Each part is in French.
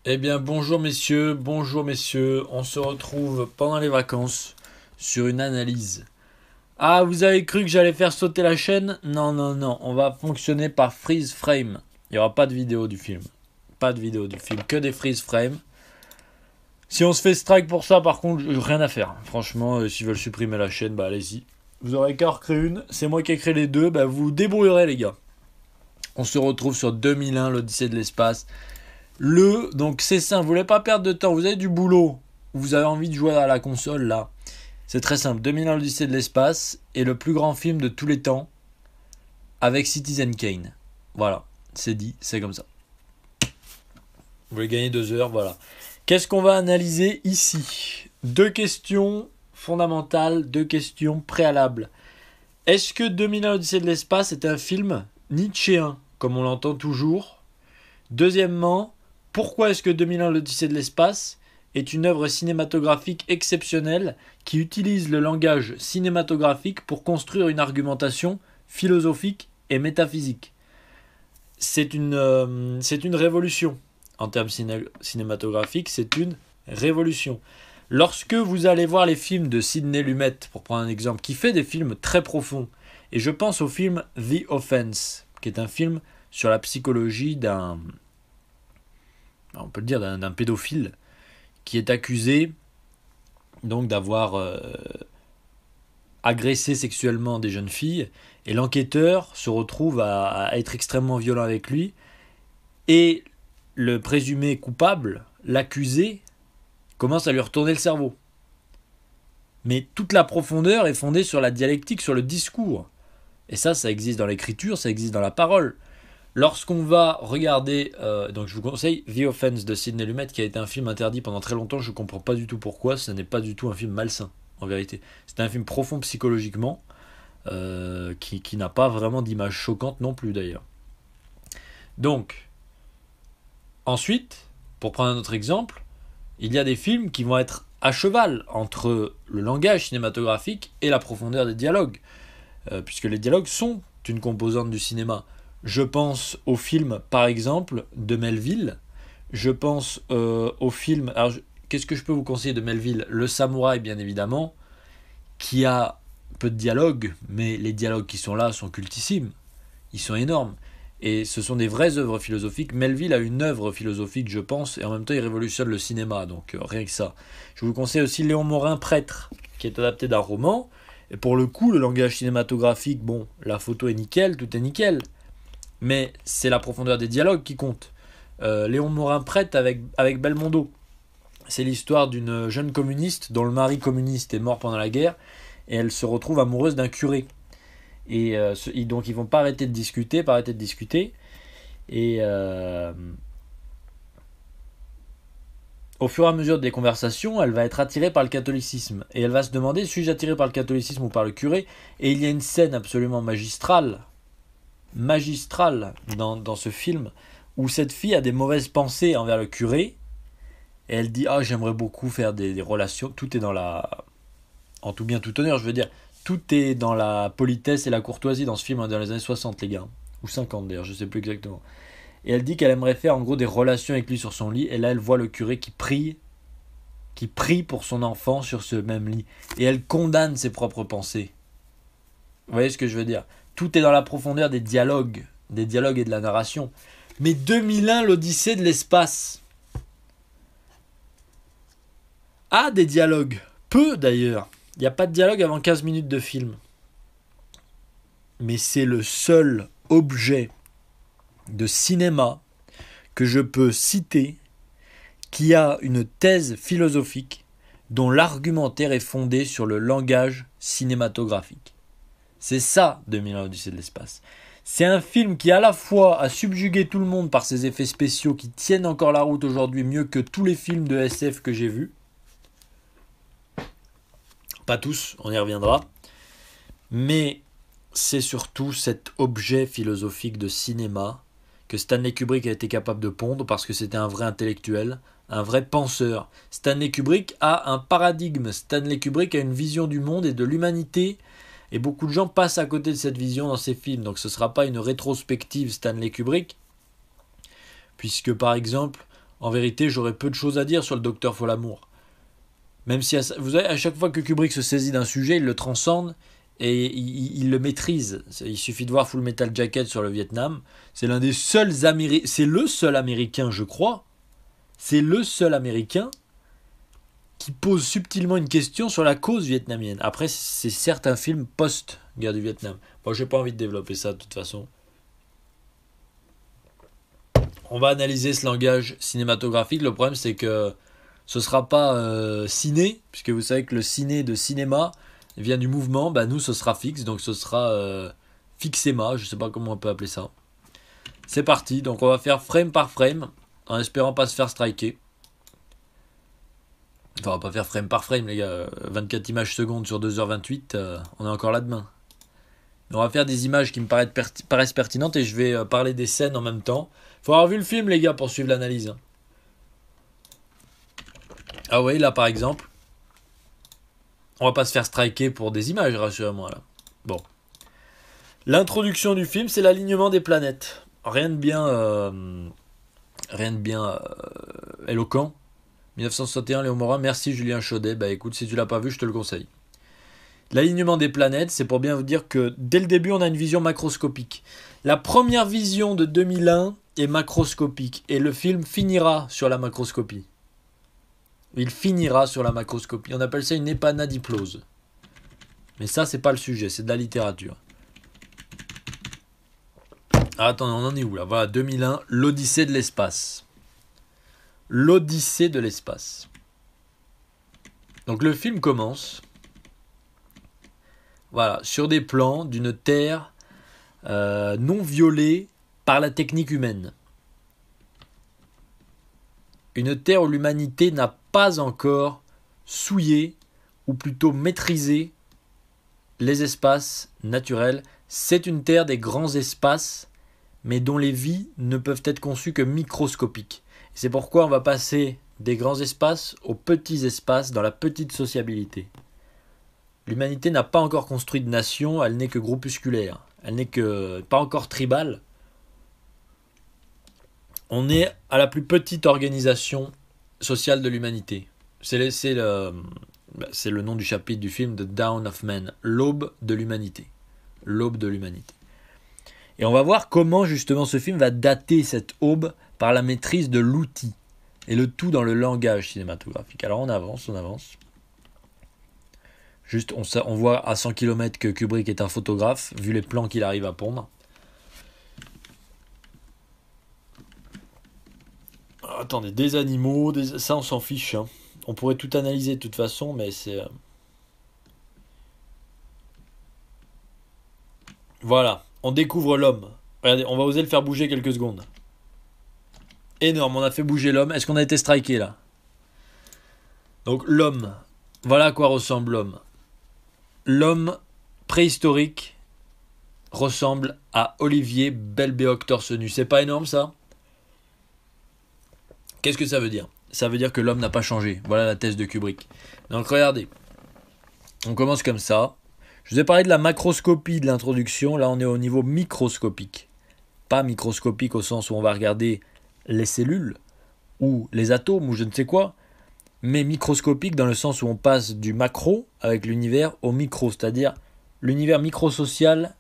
Eh bien, bonjour messieurs, on se retrouve pendant les vacances sur une analyse. Ah, vous avez cru que j'allais faire sauter la chaîne? Non, non, non, on va fonctionner par freeze frame. Il n'y aura pas de vidéo du film. Pas de vidéo du film, que des freeze frames. Si on se fait strike pour ça, par contre, rien à faire. Franchement, s'ils veulent supprimer la chaîne, bah allez-y. Vous aurez qu'à en recréer une, c'est moi qui ai créé les deux, bah vous vous débrouillerez les gars. On se retrouve sur 2001, l'Odyssée de l'espace. Donc c'est simple, vous voulez pas perdre de temps, vous avez du boulot, vous avez envie de jouer à la console là. C'est très simple, 2001 l'Odyssée de l'espace est le plus grand film de tous les temps avec Citizen Kane. Voilà, c'est dit, c'est comme ça. Vous voulez gagner 2 heures, voilà. Qu'est-ce qu'on va analyser ici? Deux questions fondamentales, deux questions préalables. Est-ce que 2001 l'Odyssée de l'espace est un film nietzschéen, comme on l'entend toujours? Deuxièmement, pourquoi est-ce que 2001 l'Odyssée de l'espace est une œuvre cinématographique exceptionnelle qui utilise le langage cinématographique pour construire une argumentation philosophique et métaphysique? C'est une révolution. En termes cinématographiques, c'est une révolution. Lorsque vous allez voir les films de Sidney Lumet, pour prendre un exemple, qui fait des films très profonds, et je pense au film The Offense, qui est un film sur la psychologie on peut le dire, d'un pédophile qui est accusé donc d'avoir agressé sexuellement des jeunes filles, et l'enquêteur se retrouve à être extrêmement violent avec lui, et le présumé coupable, l'accusé, commence à lui retourner le cerveau. Mais toute la profondeur est fondée sur la dialectique, sur le discours. Et ça existe dans l'écriture, ça existe dans la parole. Lorsqu'on va regarder, donc je vous conseille The Offense de Sidney Lumet, qui a été un film interdit pendant très longtemps, je ne comprends pas du tout pourquoi, ce n'est pas du tout un film malsain, en vérité. C'est un film profond psychologiquement, qui n'a pas vraiment d'image choquante non plus d'ailleurs. Donc, ensuite, pour prendre un autre exemple, il y a des films qui vont être à cheval entre le langage cinématographique et la profondeur des dialogues, puisque les dialogues sont une composante du cinéma. Je pense au film, par exemple, de Melville. Je pense au film... Alors, qu'est-ce que je peux vous conseiller de Melville? Le Samouraï, bien évidemment, qui a peu de dialogue, mais les dialogues qui sont là sont cultissimes. Ils sont énormes. Et ce sont des vraies œuvres philosophiques. Melville a une œuvre philosophique, je pense, et en même temps, il révolutionne le cinéma. Donc, rien que ça. Je vous conseille aussi Léon Morin, Prêtre, qui est adapté d'un roman. Et pour le coup, le langage cinématographique, bon, la photo est nickel, tout est nickel. Mais c'est la profondeur des dialogues qui compte. Léon Morin Prêtre avec Belmondo. C'est l'histoire d'une jeune communiste dont le mari communiste est mort pendant la guerre et elle se retrouve amoureuse d'un curé. Et donc ils vont pas arrêter de discuter. Et au fur et à mesure des conversations, elle va être attirée par le catholicisme. Et elle va se demander, suis-je attirée par le catholicisme ou par le curé? Et il y a une scène absolument magistrale dans ce film où cette fille a des mauvaises pensées envers le curé et elle dit j'aimerais beaucoup faire des relations. Tout est dans en tout bien tout honneur, je veux dire, tout est dans la politesse et la courtoisie dans ce film, dans les années 60 les gars, ou 50 d'ailleurs, je sais plus exactement. Et elle dit qu'elle aimerait faire en gros des relations avec lui sur son lit, et là elle voit le curé qui prie pour son enfant sur ce même lit, et elle condamne ses propres pensées. Vous voyez ce que je veux dire? Tout est dans la profondeur des dialogues et de la narration. Mais 2001, l'Odyssée de l'espace a des dialogues. Peu d'ailleurs. Il n'y a pas de dialogue avant 15 minutes de film. Mais c'est le seul objet de cinéma que je peux citer qui a une thèse philosophique dont l'argumentaire est fondé sur le langage cinématographique. C'est ça 2001 l'Odyssée de l'espace. C'est un film qui à la fois a subjugué tout le monde par ses effets spéciaux qui tiennent encore la route aujourd'hui mieux que tous les films de SF que j'ai vus. Pas tous, on y reviendra. Mais c'est surtout cet objet philosophique de cinéma que Stanley Kubrick a été capable de pondre parce que c'était un vrai intellectuel, un vrai penseur. Stanley Kubrick a un paradigme. Stanley Kubrick a une vision du monde et de l'humanité. Et beaucoup de gens passent à côté de cette vision dans ses films. Donc ce ne sera pas une rétrospective Stanley Kubrick. Puisque par exemple, En vérité, j'aurais peu de choses à dire sur le docteur Folamour. Même si, vous savez, à chaque fois que Kubrick se saisit d'un sujet, il le transcende et il le maîtrise. Il suffit de voir Full Metal Jacket sur le Vietnam. C'est l'un des seuls Américains, c'est le seul Américain, je crois. C'est le seul Américain qui pose subtilement une question sur la cause vietnamienne. Après, c'est certes un film post-guerre du Vietnam. Moi, j'ai pas envie de développer ça de toute façon. On va analyser ce langage cinématographique. Le problème, c'est que ce sera pas ciné, puisque vous savez que le ciné de cinéma vient du mouvement. Bah, nous, ce sera fixe, donc ce sera fixéma. Je sais pas comment on peut appeler ça. C'est parti. Donc, on va faire frame par frame, en espérant pas se faire striker. Enfin, on va pas faire frame par frame, les gars. 24 images secondes sur 2h28, on est encore là demain. On va faire des images qui me paraissent pertinentes et je vais parler des scènes en même temps. Faut avoir vu le film, les gars, pour suivre l'analyse. Ah oui, là, par exemple, on va pas se faire striker pour des images, rassurez-moi, là. Bon. L'introduction du film, c'est l'alignement des planètes. Rien de bien éloquent. 1961, Léo Morin, merci Julien Chaudet. Bah écoute, si tu l'as pas vu, je te le conseille. L'alignement des planètes, c'est pour bien vous dire que dès le début, on a une vision macroscopique. La première vision de 2001 est macroscopique et le film finira sur la macroscopie. Il finira sur la macroscopie. On appelle ça une épanadiplose. Mais ça, c'est pas le sujet, c'est de la littérature. Ah, attendez, on en est où là? Voilà, 2001, l'Odyssée de l'espace. L'Odyssée de l'espace. Donc le film commence, voilà, sur des plans d'une terre non violée par la technique humaine. Une terre où l'humanité n'a pas encore souillé, ou plutôt maîtrisé, les espaces naturels. C'est une terre des grands espaces, mais dont les vies ne peuvent être conçues que microscopiques. C'est pourquoi on va passer des grands espaces aux petits espaces dans la petite sociabilité. L'humanité n'a pas encore construit de nation, elle n'est que groupusculaire, elle n'est que pas encore tribale. On est à la plus petite organisation sociale de l'humanité. C'est le nom du chapitre du film The Dawn of Man, l'aube de l'humanité. L'aube de l'humanité. Et on va voir comment justement ce film va dater cette aube par la maîtrise de l'outil. Et le tout dans le langage cinématographique. Alors on avance. Juste, on voit à 100 km que Kubrick est un photographe, vu les plans qu'il arrive à pondre. Attendez, des animaux, ça on s'en fiche. Hein. On pourrait tout analyser de toute façon, mais c'est... Voilà, on découvre l'homme. Regardez, on va oser le faire bouger quelques secondes. Énorme, on a fait bouger l'homme. Est-ce qu'on a été striké là? Donc l'homme, voilà à quoi ressemble l'homme. L'homme préhistorique ressemble à Olivier Bellbéoc torse nu. C'est pas énorme ça? Qu'est-ce que ça veut dire? Ça veut dire que l'homme n'a pas changé. Voilà la thèse de Kubrick. Donc regardez, on commence comme ça. Je vous ai parlé de la macroscopie de l'introduction. Là on est au niveau microscopique. Pas microscopique au sens où on va regarder les cellules ou les atomes ou je ne sais quoi, mais microscopique dans le sens où on passe du macro avec l'univers au micro, c'est-à-dire l'univers microsocial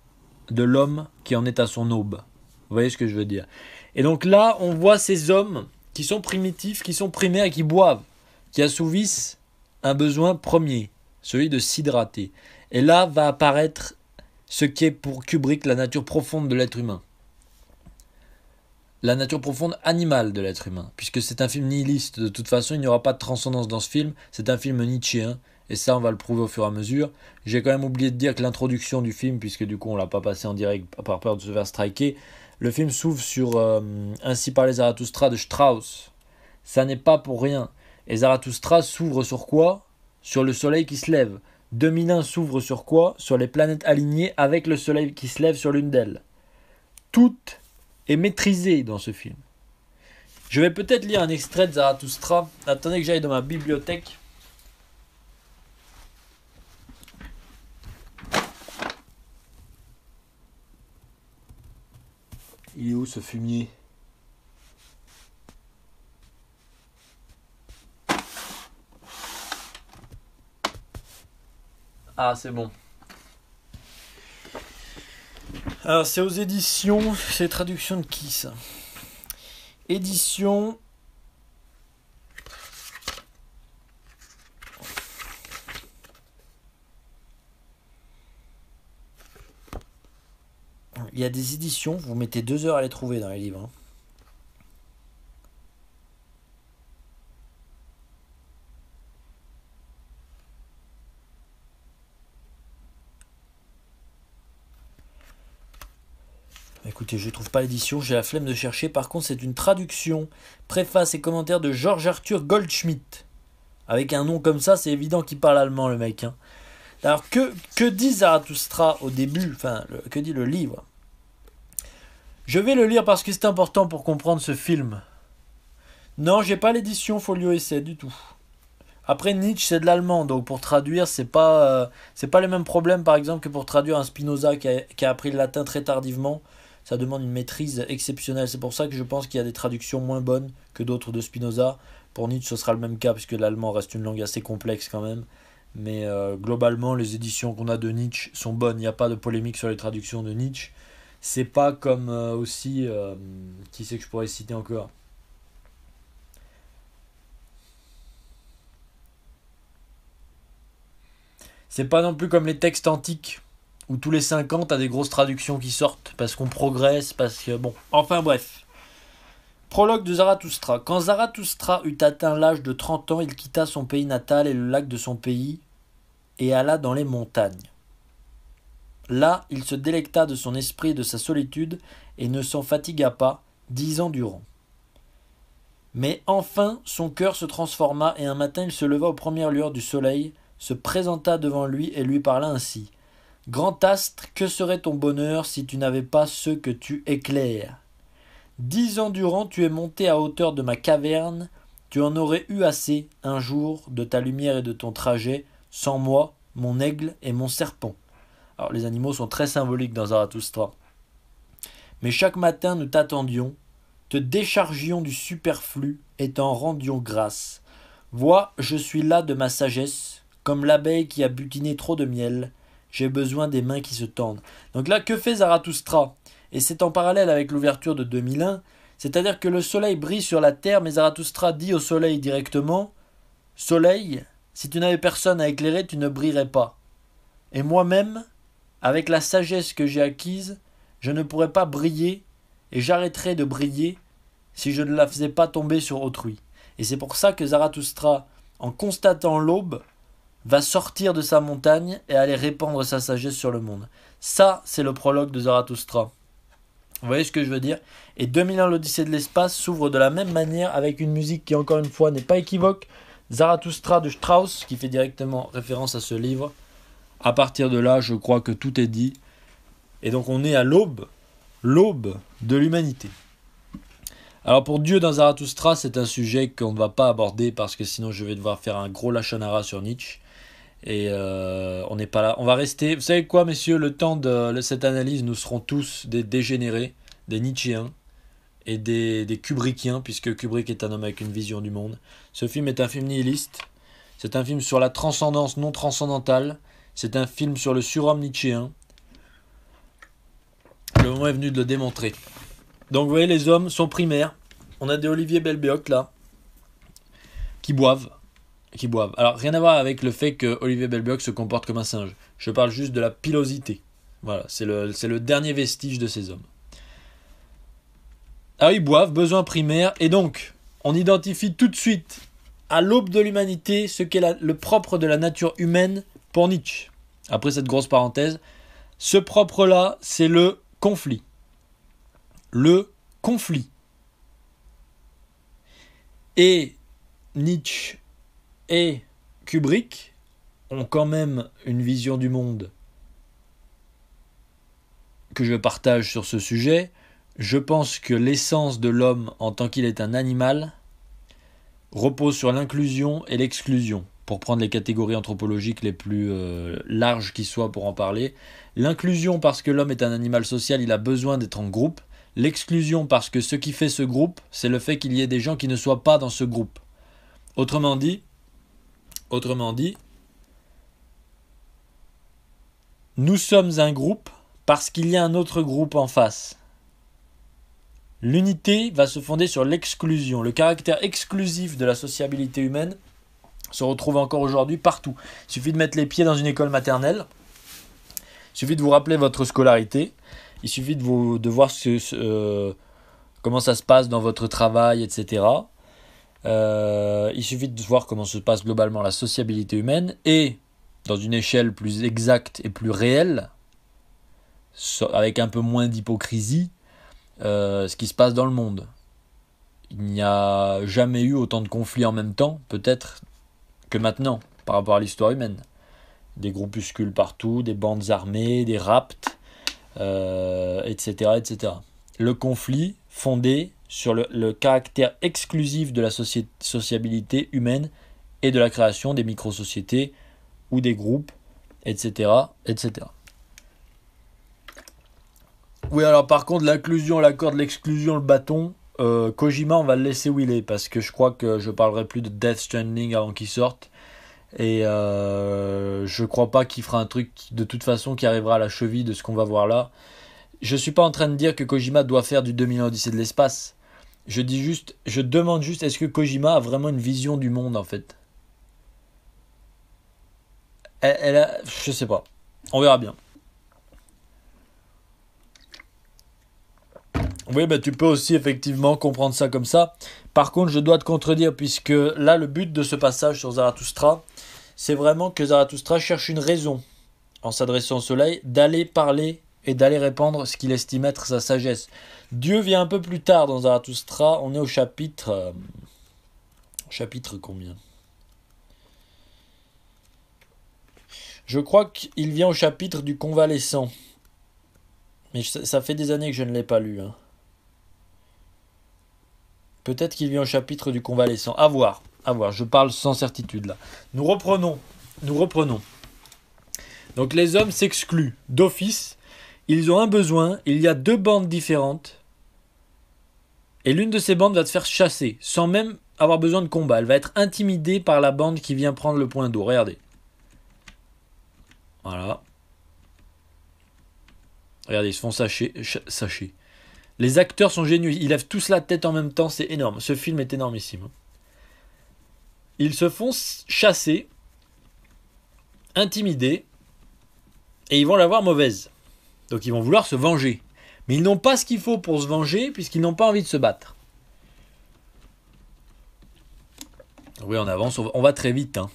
de l'homme qui en est à son aube. Vous voyez ce que je veux dire? Et donc là, on voit ces hommes qui sont primitifs, qui sont primaires et qui boivent, qui assouvissent un besoin premier, celui de s'hydrater. Et là va apparaître ce qui est pour Kubrick la nature profonde de l'être humain. La nature profonde animale de l'être humain, puisque c'est un film nihiliste. De toute façon, il n'y aura pas de transcendance dans ce film. C'est un film nietzschéen, et ça, on va le prouver au fur et à mesure. J'ai quand même oublié de dire que l'introduction du film, puisque du coup, on l'a pas passé en direct par peur de se faire striker, le film s'ouvre sur Ainsi parlait Zarathustra de Strauss. Ça n'est pas pour rien. Et Zarathustra s'ouvre sur quoi? Sur le soleil qui se lève. 2001 s'ouvre sur quoi? Sur les planètes alignées avec le soleil qui se lève sur l'une d'elles. Toutes est maîtrisé dans ce film. Je vais peut-être lire un extrait de Zarathustra. Attendez que j'aille dans ma bibliothèque. Il est où ce fumier? Ah, c'est bon. Alors, c'est aux éditions. C'est traduction de qui, ça? Édition. Il y a des éditions, vous mettez 2 heures à les trouver dans les livres. Hein. Écoutez, je ne trouve pas l'édition, j'ai la flemme de chercher. Par contre, c'est une traduction, préface et commentaire de George Arthur Goldschmidt. Avec un nom comme ça, c'est évident qu'il parle allemand, le mec. Hein. Alors, que dit Zarathustra au début? Enfin, que dit le livre? Je vais le lire parce que c'est important pour comprendre ce film. Non, j'ai pas l'édition Folio Essai du tout. Après, Nietzsche, c'est de l'allemand, donc pour traduire, c'est pas les mêmes problèmes, par exemple, que pour traduire un Spinoza qui a appris le latin très tardivement. Ça demande une maîtrise exceptionnelle. C'est pour ça que je pense qu'il y a des traductions moins bonnes que d'autres de Spinoza. Pour Nietzsche, ce sera le même cas, puisque l'allemand reste une langue assez complexe quand même. Mais globalement, les éditions qu'on a de Nietzsche sont bonnes. Il n'y a pas de polémique sur les traductions de Nietzsche. C'est pas comme aussi... qui c'est que je pourrais citer encore? C'est pas non plus comme les textes antiques, où tous les 5 ans, t'as des grosses traductions qui sortent, parce qu'on progresse, parce que... Bon, enfin bref. Prologue de Zarathustra. Quand Zarathustra eut atteint l'âge de 30 ans, il quitta son pays natal et le lac de son pays, et alla dans les montagnes. Là, il se délecta de son esprit et de sa solitude, et ne s'en fatigua pas, 10 ans durant. Mais enfin, son cœur se transforma, et un matin il se leva aux premières lueurs du soleil, se présenta devant lui et lui parla ainsi. Grand astre, que serait ton bonheur si tu n'avais pas ceux que tu éclaires? 10 ans durant, tu es monté à hauteur de ma caverne, tu en aurais eu assez, un jour, de ta lumière et de ton trajet, sans moi, mon aigle et mon serpent. Alors, les animaux sont très symboliques dans Zarathustra. Mais chaque matin, nous t'attendions, te déchargions du superflu et t'en rendions grâce. Vois, je suis là de ma sagesse, comme l'abeille qui a butiné trop de miel. J'ai besoin des mains qui se tendent. Donc là, que fait Zarathustra? Et c'est en parallèle avec l'ouverture de 2001, c'est-à-dire que le soleil brille sur la terre, mais Zarathustra dit au soleil directement, « Soleil, si tu n'avais personne à éclairer, tu ne brillerais pas. Et moi-même, avec la sagesse que j'ai acquise, je ne pourrais pas briller, et j'arrêterais de briller si je ne la faisais pas tomber sur autrui. » Et c'est pour ça que Zarathustra, en constatant l'aube, va sortir de sa montagne et aller répandre sa sagesse sur le monde. Ça, c'est le prologue de Zarathustra. Vous voyez ce que je veux dire? Et 2001 l'Odyssée de l'espace s'ouvre de la même manière avec une musique qui, encore une fois, n'est pas équivoque. Zarathustra de Strauss, qui fait directement référence à ce livre. À partir de là, je crois que tout est dit. Et donc on est à l'aube de l'humanité. Alors pour Dieu dans Zarathustra, c'est un sujet qu'on ne va pas aborder parce que sinon je vais devoir faire un gros lachanara sur Nietzsche. Et on n'est pas là. On va rester. Vous savez quoi, messieurs, le temps de cette analyse, nous serons tous des dégénérés, des Nietzschéens et des Kubrickiens, puisque Kubrick est un homme avec une vision du monde. Ce film est un film nihiliste. C'est un film sur la transcendance non transcendantale. C'est un film sur le surhomme nietzschéen. Le moment est venu de le démontrer. Donc vous voyez, les hommes sont primaires. On a des Olivier Belbéoc là, qui boivent. Alors rien à voir avec le fait que Olivier Belbéoc se comporte comme un singe. Je parle juste de la pilosité. Voilà, c'est le dernier vestige de ces hommes. Alors ils boivent, besoin primaire, et donc on identifie tout de suite à l'aube de l'humanité ce qu'est le propre de la nature humaine pour Nietzsche. Après cette grosse parenthèse, ce propre-là, c'est le conflit. Le conflit. Et Nietzsche et Kubrick ont quand même une vision du monde que je partage sur ce sujet. Je pense que l'essence de l'homme en tant qu'il est un animal repose sur l'inclusion et l'exclusion, pour prendre les catégories anthropologiques les plus larges qui soient pour en parler. L'inclusion parce que l'homme est un animal social, il a besoin d'être en groupe. L'exclusion parce que ce qui fait ce groupe, c'est le fait qu'il y ait des gens qui ne soient pas dans ce groupe. Autrement dit, Nous sommes un groupe parce qu'il y a un autre groupe en face. L'unité va se fonder sur l'exclusion. Le caractère exclusif de la sociabilité humaine se retrouve encore aujourd'hui partout. Il suffit de mettre les pieds dans une école maternelle. Il suffit de vous rappeler votre scolarité. Il suffit de voir comment ça se passe dans votre travail, etc. Il suffit de voir comment se passe globalement la sociabilité humaine et, dans une échelle plus exacte et plus réelle, avec un peu moins d'hypocrisie, ce qui se passe dans le monde. Il n'y a jamais eu autant de conflits en même temps, peut-être, que maintenant, par rapport à l'histoire humaine. Des groupuscules partout, des bandes armées, des rapts, etc., etc. Le conflit fondé sur le caractère exclusif de la sociabilité humaine et de la création des micro-sociétés ou des groupes, etc., etc. Oui, alors par contre, l'inclusion, la corde, l'exclusion, le bâton, Kojima, on va le laisser où il est, parce que je crois que je parlerai plus de Death Stranding avant qu'il sorte. Et je crois pas qu'il fera un truc de toute façon qui arrivera à la cheville de ce qu'on va voir là. Je suis pas en train de dire que Kojima doit faire du 2001 Odyssée de l'espace. Je demande juste, est-ce que Kojima a vraiment une vision du monde en fait? Je sais pas. On verra bien. Oui, tu peux aussi effectivement comprendre ça comme ça. Par contre, je dois te contredire, puisque là, le but de ce passage sur Zarathustra, c'est vraiment que Zarathustra cherche une raison, en s'adressant au soleil, d'aller parler et d'aller répandre ce qu'il estime être sa sagesse. Dieu vient un peu plus tard dans Zarathustra, on est au chapitre... chapitre combien? Je crois qu'il vient au chapitre du convalescent. Mais ça fait des années que je ne l'ai pas lu, hein. Peut-être qu'il vient au chapitre du convalescent. À voir, je parle sans certitude là. Nous reprenons. Donc les hommes s'excluent d'office. Ils ont un besoin. Il y a deux bandes différentes. Et l'une de ces bandes va te faire chasser, sans même avoir besoin de combat. Elle va être intimidée par la bande qui vient prendre le point d'eau. Regardez. Voilà. Regardez, ils se font sacher. Les acteurs sont géniaux, ils lèvent tous la tête en même temps, c'est énorme. Ce film est énormissime. Ils se font chasser, intimider, et ils vont l'avoir mauvaise. Donc ils vont vouloir se venger. Mais ils n'ont pas ce qu'il faut pour se venger, puisqu'ils n'ont pas envie de se battre. Oui, on avance, on va très vite. Hein.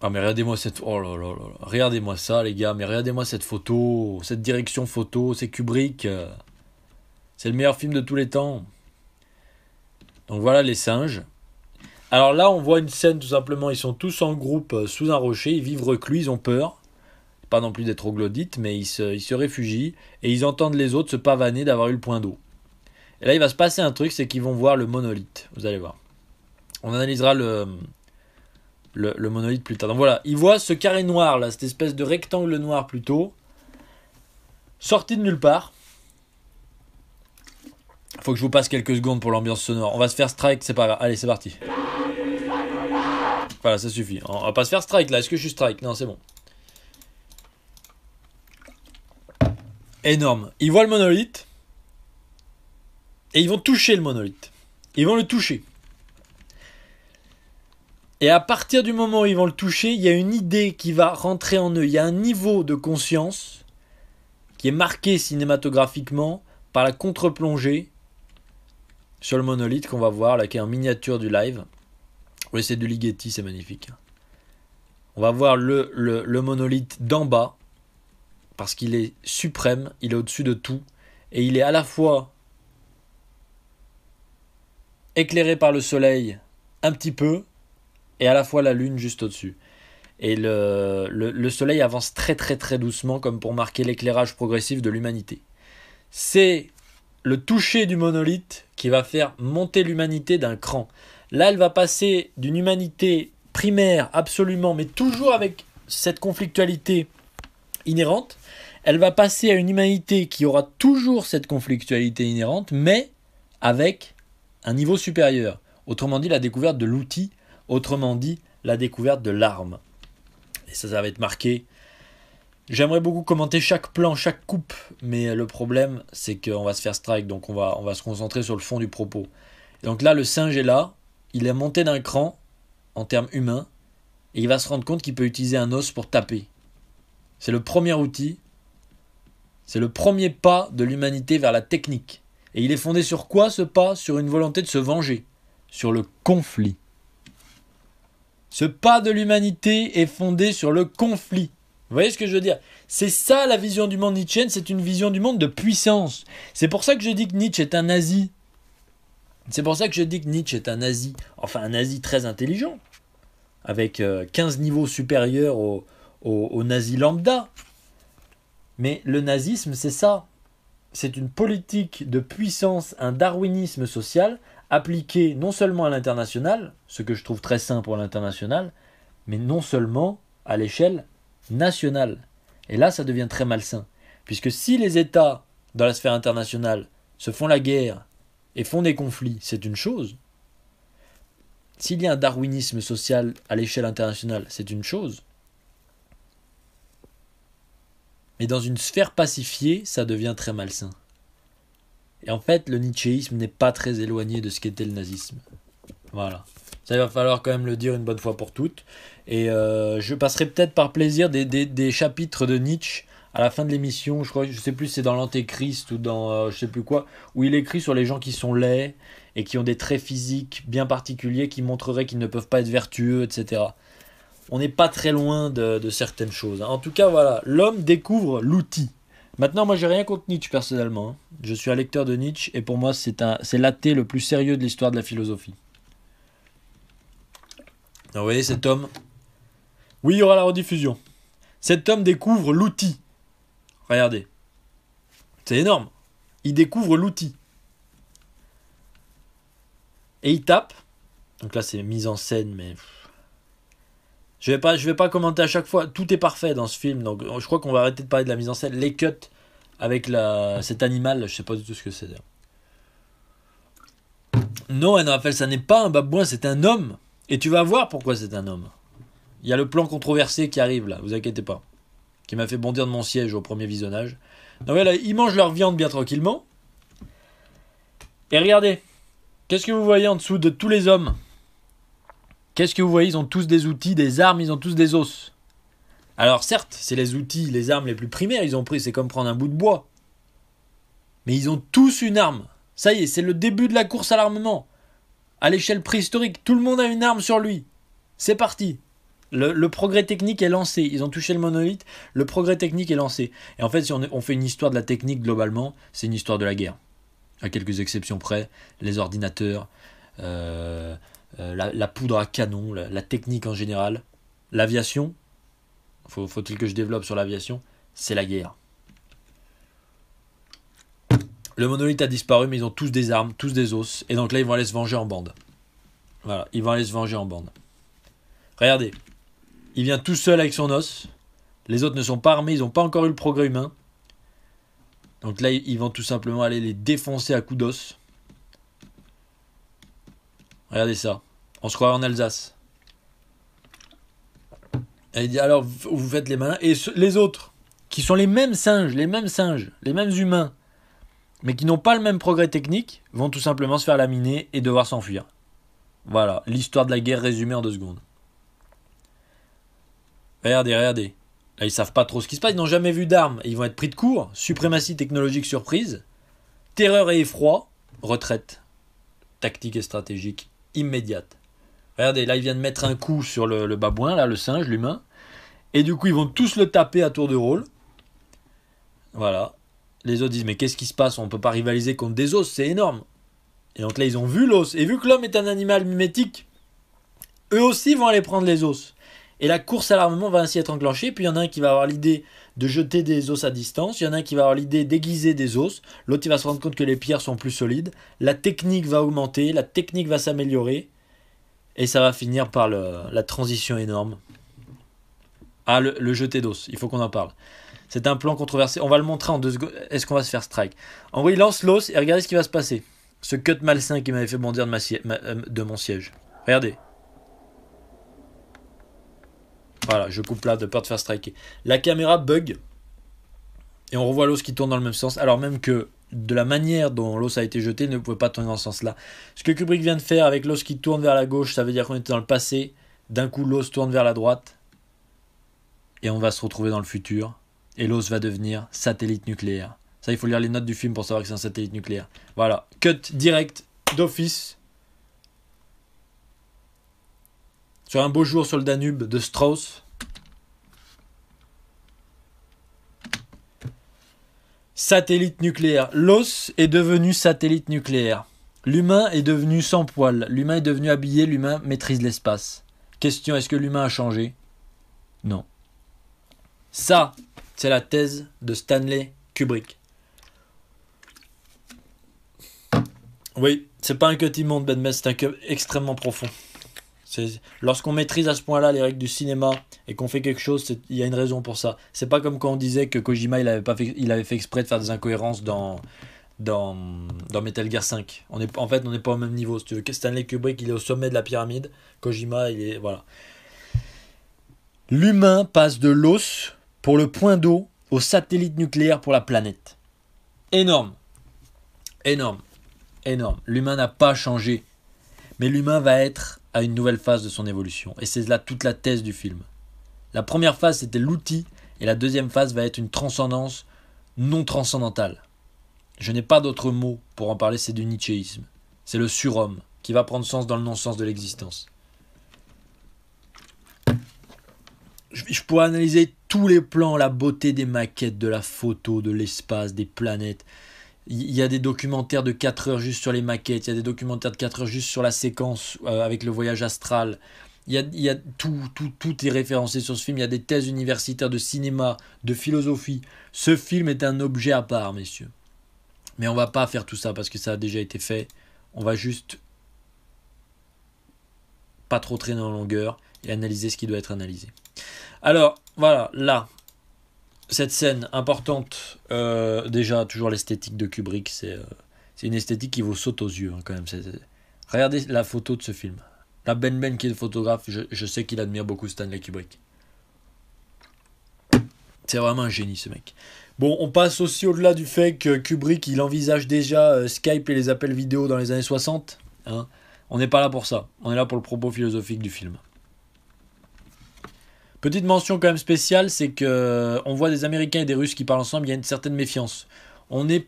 Ah mais regardez-moi cette... Oh là là là. Regardez-moi ça les gars, mais regardez-moi cette photo, cette direction photo, c'est Kubrick... C'est le meilleur film de tous les temps. Donc voilà les singes. Alors là, on voit une scène tout simplement. Ils sont tous en groupe sous un rocher. Ils vivent reclus, ils ont peur. Pas non plus d'être troglodytes, mais ils se réfugient. Et ils entendent les autres se pavaner d'avoir eu le point d'eau. Et là, il va se passer un truc, c'est qu'ils vont voir le monolithe. Vous allez voir. On analysera le monolithe plus tard. Donc voilà, ils voient ce carré noir là, cette espèce de rectangle noir plutôt, sorti de nulle part. Faut que je vous passe quelques secondes pour l'ambiance sonore. On va se faire strike, c'est pas grave. Allez, c'est parti. Voilà, ça suffit. On va pas se faire strike là. Est-ce que je suis strike? Non, c'est bon. Énorme. Ils voient le monolithe. Et ils vont toucher le monolithe. Ils vont le toucher. Et à partir du moment où ils vont le toucher, il y a une idée qui va rentrer en eux. Il y a un niveau de conscience qui est marqué cinématographiquement par la contre-plongée sur le monolithe qu'on va voir, là, qui est en miniature du live. Oui, c'est du Ligeti, c'est magnifique. On va voir le monolithe d'en bas, parce qu'il est suprême, il est au-dessus de tout, et il est à la fois éclairé par le soleil un petit peu, et à la fois la lune juste au-dessus. Et le soleil avance très très très doucement, comme pour marquer l'éclairage progressif de l'humanité. C'est le toucher du monolithe qui va faire monter l'humanité d'un cran. Là, elle va passer d'une humanité primaire, absolument, mais toujours avec cette conflictualité inhérente. Elle va passer à une humanité qui aura toujours cette conflictualité inhérente, mais avec un niveau supérieur. Autrement dit, la découverte de l'outil. Autrement dit, la découverte de l'arme. Et ça va être marqué J'aimerais beaucoup commenter chaque plan, chaque coupe, mais le problème, c'est qu'on va se faire strike, donc on va se concentrer sur le fond du propos. Et donc là, le singe est là, il est monté d'un cran, en termes humains, et il va se rendre compte qu'il peut utiliser un os pour taper. C'est le premier outil, c'est le premier pas de l'humanité vers la technique. Et il est fondé sur quoi ce pas? Sur une volonté de se venger, sur le conflit. Ce pas de l'humanité est fondé sur le conflit. Vous voyez ce que je veux dire? C'est ça la vision du monde nietzschéenne, c'est une vision du monde de puissance. C'est pour ça que je dis que Nietzsche est un nazi. C'est pour ça que je dis que Nietzsche est un nazi. Enfin, un nazi très intelligent, avec 15 niveaux supérieurs au nazi lambda. Mais le nazisme, c'est ça. C'est une politique de puissance, un darwinisme social, appliqué non seulement à l'international, ce que je trouve très sain pour l'international, mais non seulement à l'échelle nationale. Et là, ça devient très malsain. Puisque si les États, dans la sphère internationale, se font la guerre et font des conflits, c'est une chose. S'il y a un darwinisme social à l'échelle internationale, c'est une chose. Mais dans une sphère pacifiée, ça devient très malsain. Et en fait, le nietzschéisme n'est pas très éloigné de ce qu'était le nazisme. Voilà. Ça, il va falloir quand même le dire une bonne fois pour toutes. Et je passerai peut-être par plaisir des chapitres de Nietzsche à la fin de l'émission. Je sais plus si c'est dans l'Antéchrist ou dans je sais plus quoi, où il écrit sur les gens qui sont laids et qui ont des traits physiques bien particuliers qui montreraient qu'ils ne peuvent pas être vertueux, etc. On n'est pas très loin de certaines choses. En tout cas, voilà, l'homme découvre l'outil. Maintenant, moi, j'ai rien contre Nietzsche personnellement. Je suis un lecteur de Nietzsche et pour moi, c'est l'athée le plus sérieux de l'histoire de la philosophie. Alors, vous voyez cet homme? Oui, il y aura la rediffusion. Cet homme découvre l'outil. Regardez. C'est énorme. Il découvre l'outil. Et il tape. Donc là, c'est mise en scène, mais... Je vais pas commenter à chaque fois. Tout est parfait dans ce film. Donc je crois qu'on va arrêter de parler de la mise en scène. Les cuts avec cet animal, je sais pas du tout ce que c'est d'ailleurs. Non, Anne Raphaël, ça n'est pas un babouin, c'est un homme. Et tu vas voir pourquoi c'est un homme. Il y a le plan controversé qui arrive là, vous inquiétez pas. Qui m'a fait bondir de mon siège au premier visionnage. Donc voilà, ils mangent leur viande bien tranquillement. Et regardez, qu'est-ce que vous voyez en dessous de tous les hommes? Qu'est-ce que vous voyez? Ils ont tous des outils, des armes, ils ont tous des os. Alors certes, c'est les outils, les armes les plus primaires, ils ont pris, c'est comme prendre un bout de bois. Mais ils ont tous une arme. Ça y est, c'est le début de la course à l'armement. À l'échelle préhistorique, tout le monde a une arme sur lui. C'est parti. Le progrès technique est lancé. Ils ont touché le monolithe, le progrès technique est lancé. Et en fait, si on fait une histoire de la technique globalement, c'est une histoire de la guerre. À quelques exceptions près, les ordinateurs, la poudre à canon, la technique en général, l'aviation, faut-il que je développe sur l'aviation, c'est la guerre. Le monolithe a disparu, mais ils ont tous des armes, tous des os, et donc là ils vont aller se venger en bande. Voilà, ils vont aller se venger en bande. Regardez, il vient tout seul avec son os, les autres ne sont pas armés, ils n'ont pas encore eu le progrès humain. Donc là ils vont tout simplement aller les défoncer à coups d'os. Regardez ça. On se croit en Alsace. Et il dit alors vous faites les malins. Et les autres, qui sont les mêmes singes, les mêmes humains, mais qui n'ont pas le même progrès technique, vont tout simplement se faire laminer et devoir s'enfuir. Voilà, l'histoire de la guerre résumée en 2 secondes. Regardez. Là, ils savent pas trop ce qui se passe, ils n'ont jamais vu d'armes. Ils vont être pris de court. Suprématie technologique surprise. Terreur et effroi. Retraite. Tactique et stratégique immédiate. Regardez, là, il vient de mettre un coup sur le babouin, là, le singe, l'humain. Et du coup, ils vont tous le taper à tour de rôle. Voilà. Les autres disent, mais qu'est-ce qui se passe? On ne peut pas rivaliser contre des os, c'est énorme. Et donc là, ils ont vu l'os. Et vu que l'homme est un animal mimétique, eux aussi vont aller prendre les os. Et la course à l'armement va ainsi être enclenchée. Puis il y en a un qui va avoir l'idée de jeter des os à distance. Il y en a un qui va avoir l'idée d'aiguiser des os. L'autre, il va se rendre compte que les pierres sont plus solides. La technique va augmenter. La technique va s'améliorer. Et ça va finir par la transition énorme. Ah, le jeté d'os. Il faut qu'on en parle. C'est un plan controversé. On va le montrer en 2 secondes. Est-ce qu'on va se faire strike? En gros, il lance l'os et regardez ce qui va se passer. Ce cut malsain qui m'avait fait bondir de mon siège. Regardez. Voilà, je coupe là de peur de faire striker. La caméra bug. Et on revoit l'os qui tourne dans le même sens. Alors même que de la manière dont l'os a été jeté, il ne pouvait pas tourner dans ce sens-là. Ce que Kubrick vient de faire avec l'os qui tourne vers la gauche, ça veut dire qu'on était dans le passé. D'un coup, l'os tourne vers la droite. Et on va se retrouver dans le futur. Et l'os va devenir satellite nucléaire. Ça, il faut lire les notes du film pour savoir que c'est un satellite nucléaire. Voilà. Cut direct d'office. Sur un beau jour sur le Danube de Strauss. Satellite nucléaire. L'os est devenu satellite nucléaire. L'humain est devenu sans poils. L'humain est devenu habillé. L'humain maîtrise l'espace. Question, est-ce que l'humain a changé? Non. Ça, c'est la thèse de Stanley Kubrick. Oui, c'est pas un cut immonde, Ben Metz, c'est un cut extrêmement profond. Lorsqu'on maîtrise à ce point-là les règles du cinéma et qu'on fait quelque chose, il y a une raison pour ça. C'est pas comme quand on disait que Kojima il avait fait exprès de faire des incohérences dans Metal Gear 5. On n'est pas au même niveau. Si tu veux. Stanley Kubrick il est au sommet de la pyramide. Kojima il est voilà. L'humain passe de l'os pour le point d'eau au satellite nucléaire pour la planète. Énorme. Énorme. Énorme. L'humain n'a pas changé. Mais l'humain va être à une nouvelle phase de son évolution. Et c'est là toute la thèse du film. La première phase, c'était l'outil. Et la deuxième phase va être une transcendance non transcendantale. Je n'ai pas d'autre mot pour en parler, c'est du nietzschéisme. C'est le surhomme qui va prendre sens dans le non-sens de l'existence. Je pourrais analyser tous les plans, la beauté des maquettes, de la photo, de l'espace, des planètes. Il y a des documentaires de 4 heures juste sur les maquettes, il y a des documentaires de 4 heures juste sur la séquence avec le voyage astral. Il y a tout est référencé sur ce film. Il y a des thèses universitaires de cinéma, de philosophie. Ce film est un objet à part, messieurs. Mais on va pas faire tout ça parce que ça a déjà été fait. On va juste pas trop traîner en longueur et analyser ce qui doit être analysé. Alors, voilà, là, cette scène importante, déjà, toujours l'esthétique de Kubrick, c'est une esthétique qui vous saute aux yeux, hein, quand même. Regardez la photo de ce film. La Ben qui est le photographe, je sais qu'il admire beaucoup Stanley Kubrick. C'est vraiment un génie, ce mec. Bon, on passe aussi au-delà du fait que Kubrick, il envisage déjà Skype et les appels vidéo dans les années 60. Hein. On n'est pas là pour ça. On est là pour le propos philosophique du film. Petite mention quand même spéciale, c'est que on voit des Américains et des Russes qui parlent ensemble, il y a une certaine méfiance. On n'est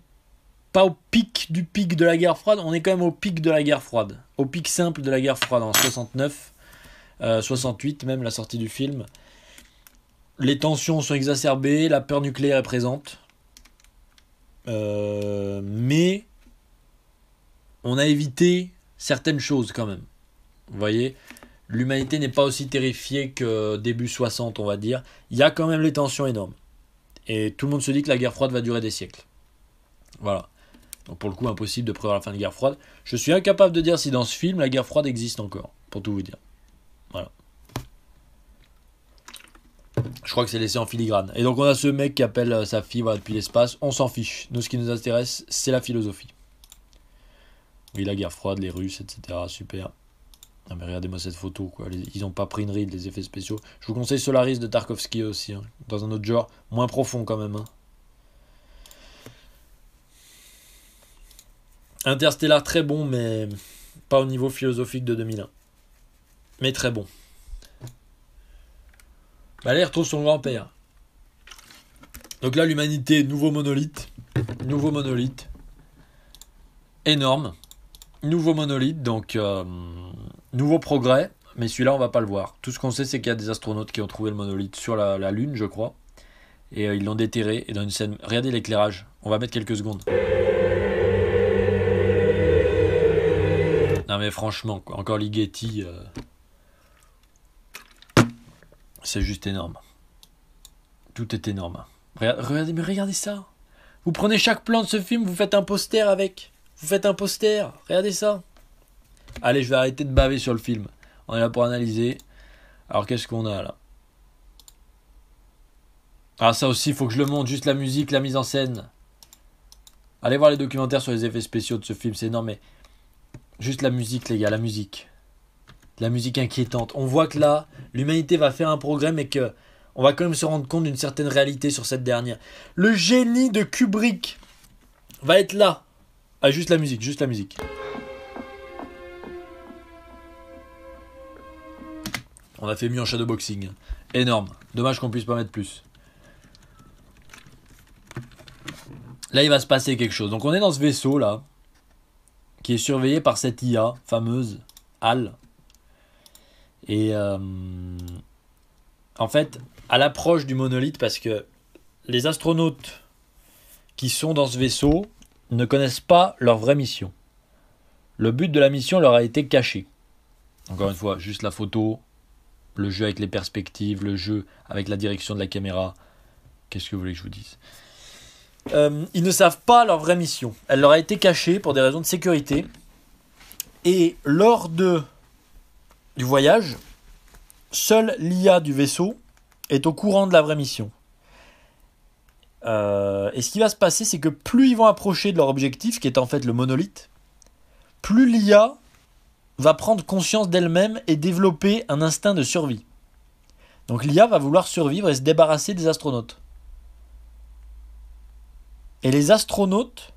pas au pic du pic de la guerre froide, on est quand même au pic de la guerre froide. Au pic simple de la guerre froide en 69, 68 même, la sortie du film. Les tensions sont exacerbées, la peur nucléaire est présente. Mais on a évité certaines choses quand même. Vous voyez ? L'humanité n'est pas aussi terrifiée que début 60, on va dire. Il y a quand même les tensions énormes. Et tout le monde se dit que la guerre froide va durer des siècles. Voilà. Donc pour le coup, impossible de prévoir la fin de la guerre froide. Je suis incapable de dire si dans ce film, la guerre froide existe encore. Pour tout vous dire. Voilà. Je crois que c'est laissé en filigrane. Et donc on a ce mec qui appelle sa fille voilà, depuis l'espace. On s'en fiche. Nous, ce qui nous intéresse, c'est la philosophie. Oui, la guerre froide, les Russes, etc. Super. Non mais regardez-moi cette photo, quoi. Ils n'ont pas pris une ride, les effets spéciaux. Je vous conseille Solaris de Tarkovsky aussi, hein. Dans un autre genre, moins profond quand même. Hein. Interstellar, très bon, mais pas au niveau philosophique de 2001. Mais très bon. Bah là, il retrouve son grand-père. Donc là, l'humanité, nouveau monolithe. Nouveau monolithe. Énorme. Nouveau monolithe, donc nouveau progrès, mais celui-là on va pas le voir. Tout ce qu'on sait c'est qu'il y a des astronautes qui ont trouvé le monolithe sur la Lune, je crois, et ils l'ont déterré, et dans une scène, regardez l'éclairage, on va mettre quelques secondes. Non mais franchement, quoi. Encore Ligeti, c'est juste énorme. Tout est énorme. Regardez ça. Vous prenez chaque plan de ce film, vous faites un poster avec. Vous faites un poster, regardez ça. Allez, je vais arrêter de baver sur le film. On est là pour analyser. Alors, qu'est-ce qu'on a là? Ah, ça aussi, il faut que je le montre. Juste la musique, la mise en scène. Allez voir les documentaires sur les effets spéciaux de ce film, c'est énorme. Mais juste la musique, les gars, la musique. de la musique inquiétante. On voit que là, l'humanité va faire un progrès, mais que on va quand même se rendre compte d'une certaine réalité sur cette dernière. Le génie de Kubrick va être là. Ah, juste la musique, juste la musique. On a fait mieux en shadowboxing. Énorme. Dommage qu'on puisse pas mettre plus. Là, il va se passer quelque chose. Donc, on est dans ce vaisseau, là, qui est surveillé par cette IA fameuse, HAL. Et en fait, à l'approche du monolithe, parce que les astronautes qui sont dans ce vaisseau ne connaissent pas leur vraie mission. Le but de la mission leur a été caché. Encore une fois, juste la photo, le jeu avec les perspectives, le jeu avec la direction de la caméra. Qu'est-ce que vous voulez que je vous dise ? Ils ne savent pas leur vraie mission. Elle leur a été cachée pour des raisons de sécurité. Et lors du voyage, seule l'IA du vaisseau est au courant de la vraie mission. Et ce qui va se passer, c'est que plus ils vont approcher de leur objectif, qui est en fait le monolithe, plus l'IA va prendre conscience d'elle-même et développer un instinct de survie. Donc l'IA va vouloir survivre et se débarrasser des astronautes. Et les astronautes,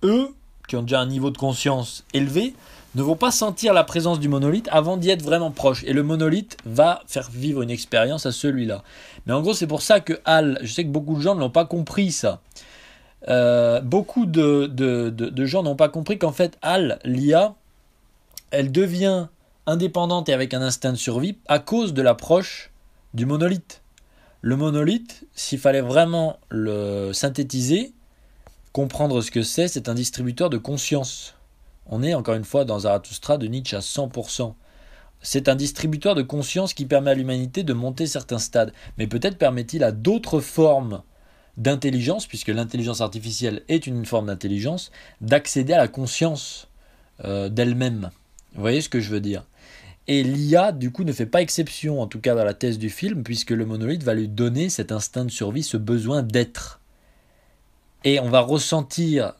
eux, qui ont déjà un niveau de conscience élevé, ne vont pas sentir la présence du monolithe avant d'y être vraiment proche. Et le monolithe va faire vivre une expérience à celui-là. Mais en gros, c'est pour ça que HAL, je sais que beaucoup de gens ne l'ont pas compris ça. Beaucoup de gens n'ont pas compris qu'en fait, HAL, l'IA, elle devient indépendante et avec un instinct de survie à cause de l'approche du monolithe. Le monolithe, s'il fallait vraiment le synthétiser, comprendre ce que c'est un distributeur de conscience. On est encore une fois dans Zarathustra de Nietzsche à 100%. C'est un distributeur de conscience qui permet à l'humanité de monter certains stades. Mais peut-être permet-il à d'autres formes d'intelligence, puisque l'intelligence artificielle est une forme d'intelligence, d'accéder à la conscience d'elle-même. Vous voyez ce que je veux dire ? Et l'IA, du coup, ne fait pas exception, en tout cas dans la thèse du film, puisque le monolithe va lui donner cet instinct de survie, ce besoin d'être. Et on va ressentir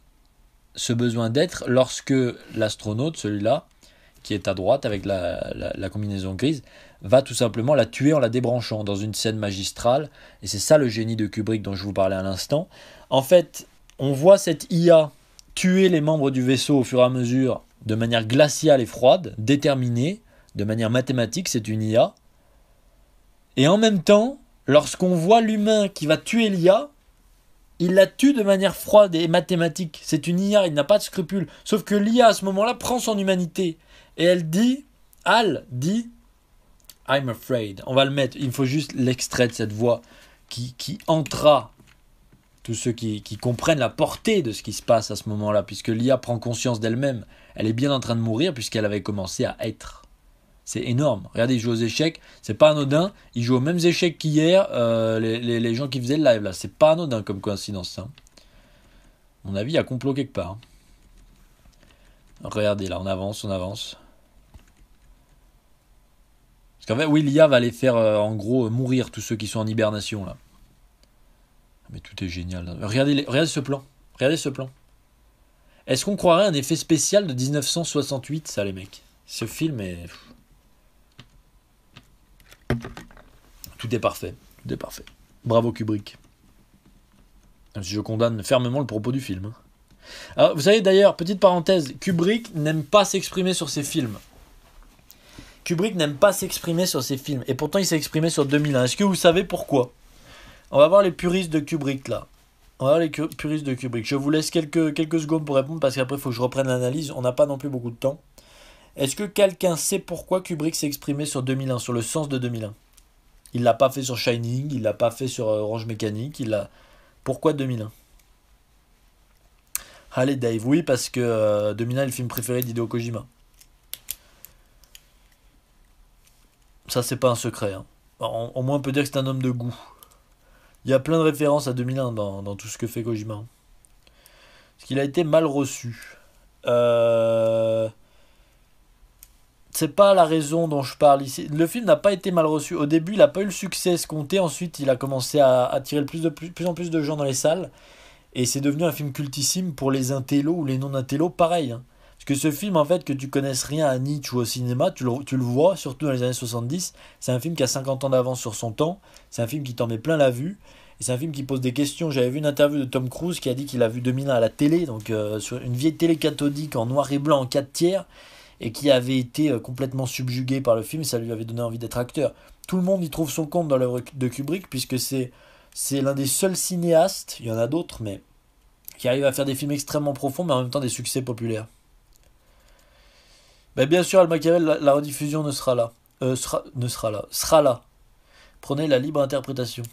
ce besoin d'être lorsque l'astronaute, celui-là, qui est à droite avec la combinaison grise, va tout simplement la tuer en la débranchant dans une scène magistrale. Et c'est ça le génie de Kubrick dont je vous parlais à l'instant. En fait, on voit cette IA tuer les membres du vaisseau au fur et à mesure de manière glaciale et froide, déterminée, de manière mathématique, c'est une IA. Et en même temps, lorsqu'on voit l'humain qui va tuer l'IA, il la tue de manière froide et mathématique. C'est une IA, il n'a pas de scrupules. Sauf que l'IA, à ce moment-là, prend son humanité. Et elle dit, HAL dit, I'm afraid. On va le mettre, il faut juste l'extrait de cette voix qui entra tous ceux qui comprennent la portée de ce qui se passe à ce moment-là, puisque l'IA prend conscience d'elle-même. Elle est bien en train de mourir puisqu'elle avait commencé à être. C'est énorme. Regardez, il joue aux échecs. C'est pas anodin. Il joue aux mêmes échecs qu'hier. Les gens qui faisaient le live là. C'est pas anodin comme coïncidence. Hein. À mon avis, il y a complot quelque part. Regardez là, on avance. Parce qu'en fait, oui, l'IA va les faire en gros mourir tous ceux qui sont en hibernation là. Mais tout est génial. Regardez ce plan. Est-ce qu'on croirait un effet spécial de 1968, ça les mecs ? Ce film est... Tout est parfait. Bravo Kubrick. Même si je condamne fermement le propos du film. Alors, vous savez d'ailleurs, petite parenthèse, Kubrick n'aime pas s'exprimer sur ses films. Et pourtant il s'est exprimé sur 2001. Est-ce que vous savez pourquoi ? On va voir les puristes de Kubrick là. Je vous laisse quelques secondes pour répondre parce qu'après il faut que je reprenne l'analyse. On n'a pas non plus beaucoup de temps. Est-ce que quelqu'un sait pourquoi Kubrick s'est exprimé sur 2001, sur le sens de 2001 ? Il l'a pas fait sur Shining, il l'a pas fait sur Orange Mécanique, Pourquoi 2001 ? Allez Dave, oui parce que 2001 est le film préféré d'Hideo Kojima. Ça c'est pas un secret. Hein. Au moins on peut dire que c'est un homme de goût. Il y a plein de références à 2001 dans tout ce que fait Kojima. Parce qu'il a été mal reçu. C'est pas la raison dont je parle ici. Le film n'a pas été mal reçu. Au début, il n'a pas eu le succès escompté. Ensuite, il a commencé à attirer de plus en plus de gens dans les salles. Et c'est devenu un film cultissime pour les intellos ou les non-intellos, pareil. Hein. Parce Parce que ce film, en fait, que tu connaisses rien à Nietzsche ou au cinéma, tu le vois, surtout dans les années 70. C'est un film qui a 50 ans d'avance sur son temps. C'est un film qui t'en met plein la vue. Et c'est un film qui pose des questions. J'avais vu une interview de Tom Cruise qui a dit qu'il a vu 2001 à la télé, donc sur une vieille télé cathodique en noir et blanc en 4 tiers, et qui avait été complètement subjugué par le film, et ça lui avait donné envie d'être acteur. Tout le monde y trouve son compte dans l'œuvre de Kubrick, puisque c'est l'un des seuls cinéastes, il y en a d'autres, mais qui arrive à faire des films extrêmement profonds, mais en même temps des succès populaires. Ben, bien sûr, Al Machiavel, la rediffusion ne sera là. Sera là. Prenez la libre interprétation.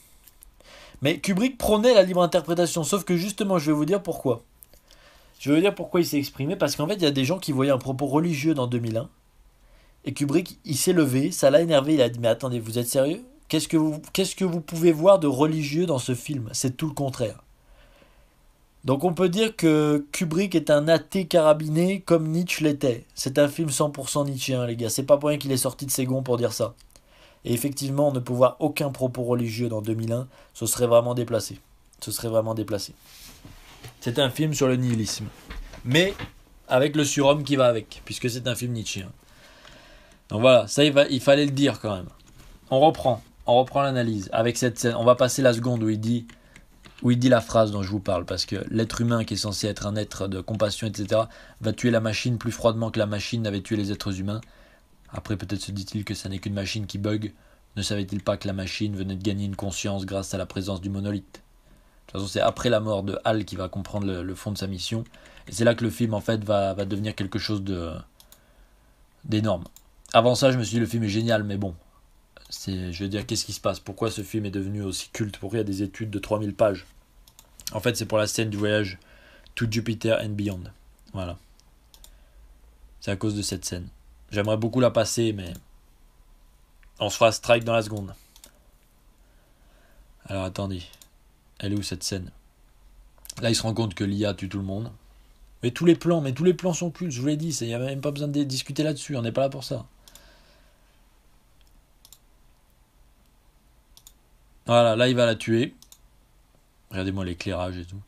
Mais Kubrick prenait la libre interprétation, sauf que justement, je vais vous dire pourquoi. Je vais vous dire pourquoi il s'est exprimé, parce qu'en fait, il y a des gens qui voyaient un propos religieux dans 2001, et Kubrick, il s'est levé, ça l'a énervé, il a dit, mais attendez, vous êtes sérieux? Qu'est-ce que vous pouvez voir de religieux dans ce film? C'est tout le contraire. Donc on peut dire que Kubrick est un athée carabiné comme Nietzsche l'était. C'est un film 100% nietzschéen, les gars. C'est pas pour rien qu'il est sorti de ses gonds pour dire ça. Et effectivement, ne peut voir aucun propos religieux dans 2001, ce serait vraiment déplacé. Ce serait vraiment déplacé. C'est un film sur le nihilisme. Mais avec le surhomme qui va avec, puisque c'est un film nietzschéen. Donc voilà, ça il fallait le dire quand même. On reprend l'analyse avec cette scène. On va passer la seconde où il dit la phrase dont je vous parle, parce que l'être humain, qui est censé être un être de compassion, etc., va tuer la machine plus froidement que la machine n'avait tué les êtres humains. Après, peut-être se dit-il que ça n'est qu'une machine qui bug. Ne savait-il pas que la machine venait de gagner une conscience grâce à la présence du monolithe? De toute façon, c'est après la mort de Hal qui va comprendre le fond de sa mission. Et c'est là que le film, en fait, va devenir quelque chose d'énorme. Avant ça, je me suis dit, le film est génial, mais bon. Je veux dire, qu'est-ce qui se passe? Pourquoi ce film est devenu aussi culte? Pourquoi il y a des études de 3000 pages? En fait, c'est pour la scène du voyage to Jupiter and Beyond. Voilà. C'est à cause de cette scène. J'aimerais beaucoup la passer, mais on se fera strike dans la seconde. Alors attendez. Elle est où cette scène? Là, il se rend compte que l'IA tue tout le monde. Mais tous les plans sont cultes, je vous l'ai dit. Il n'y a même pas besoin de discuter là-dessus. On n'est pas là pour ça. Voilà, là, il va la tuer. Regardez-moi l'éclairage et tout.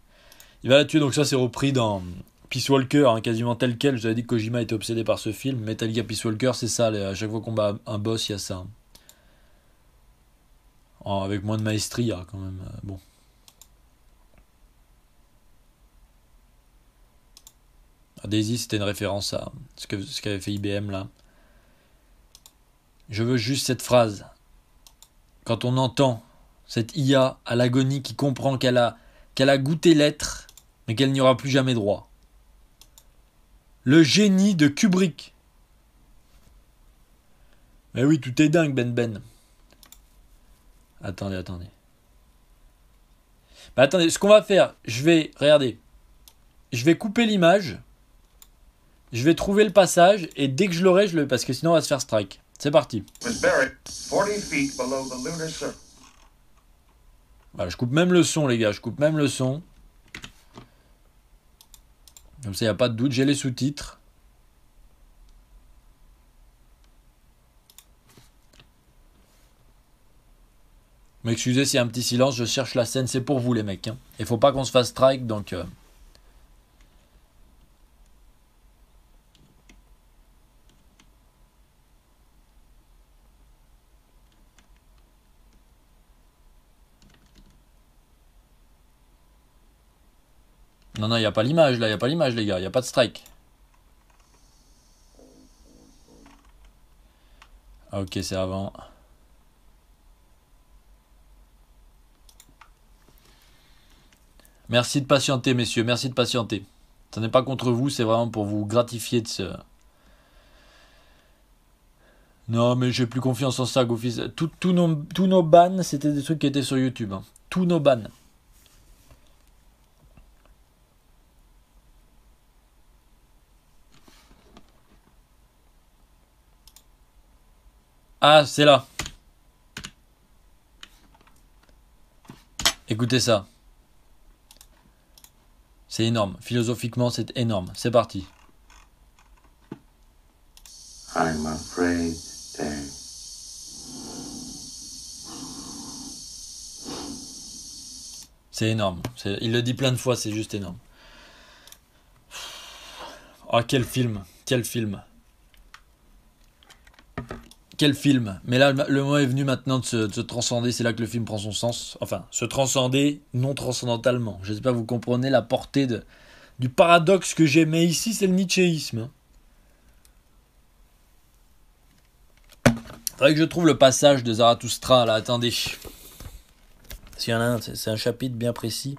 Il va la tuer, donc ça, c'est repris dans Peace Walker, hein, quasiment tel quel. Je vous avais dit que Kojima était obsédé par ce film. Metal Gear Peace Walker, c'est ça. À chaque fois qu'on bat un boss, il y a ça. Avec moins de maestria, quand même. Bon. Daisy, c'était une référence à ce qu'avait fait IBM là. Je veux juste cette phrase. Quand on entend cette IA à l'agonie qui comprend qu'elle a goûté l'être, mais qu'elle n'y aura plus jamais droit. Le génie de Kubrick. Mais oui, tout est dingue, Ben. Attendez. Bah attendez, ce qu'on va faire, regardez, je vais couper l'image. Je vais trouver le passage et dès que je l'aurai, parce que sinon on va se faire strike. C'est parti. Voilà, je coupe même le son, les gars. Comme ça, il n'y a pas de doute. J'ai les sous-titres. M'excusez s'il y a un petit silence. Je cherche la scène. C'est pour vous, les mecs. Hein. Il faut pas qu'on se fasse strike, donc... Non, il n'y a pas l'image, là. Il n'y a pas l'image, les gars. Il n'y a pas de strike. Ah, ok, c'est avant. Merci de patienter, messieurs. Merci de patienter. Ce n'est pas contre vous, c'est vraiment pour vous gratifier de ce... Non, mais j'ai plus confiance en ça, Goofy. Tous nos bans, c'était des trucs qui étaient sur YouTube. Hein. Tous nos bans. Ah, c'est là. Écoutez ça. C'est énorme. Philosophiquement, c'est énorme. C'est parti. I'm afraid that... C'est énorme. Il le dit plein de fois, c'est juste énorme. Oh, quel film. Quel film. Quel film. Mais là, le moment est venu maintenant de se transcender. C'est là que le film prend son sens. Enfin, se transcender non transcendentalement. Je ne sais pas, vous comprenez la portée du paradoxe que j'ai. Mais ici, c'est le nietzschéisme. Faudrait que je trouve le passage de Zarathustra, là. Attendez. Parce qu'il y en a un, c'est un chapitre bien précis.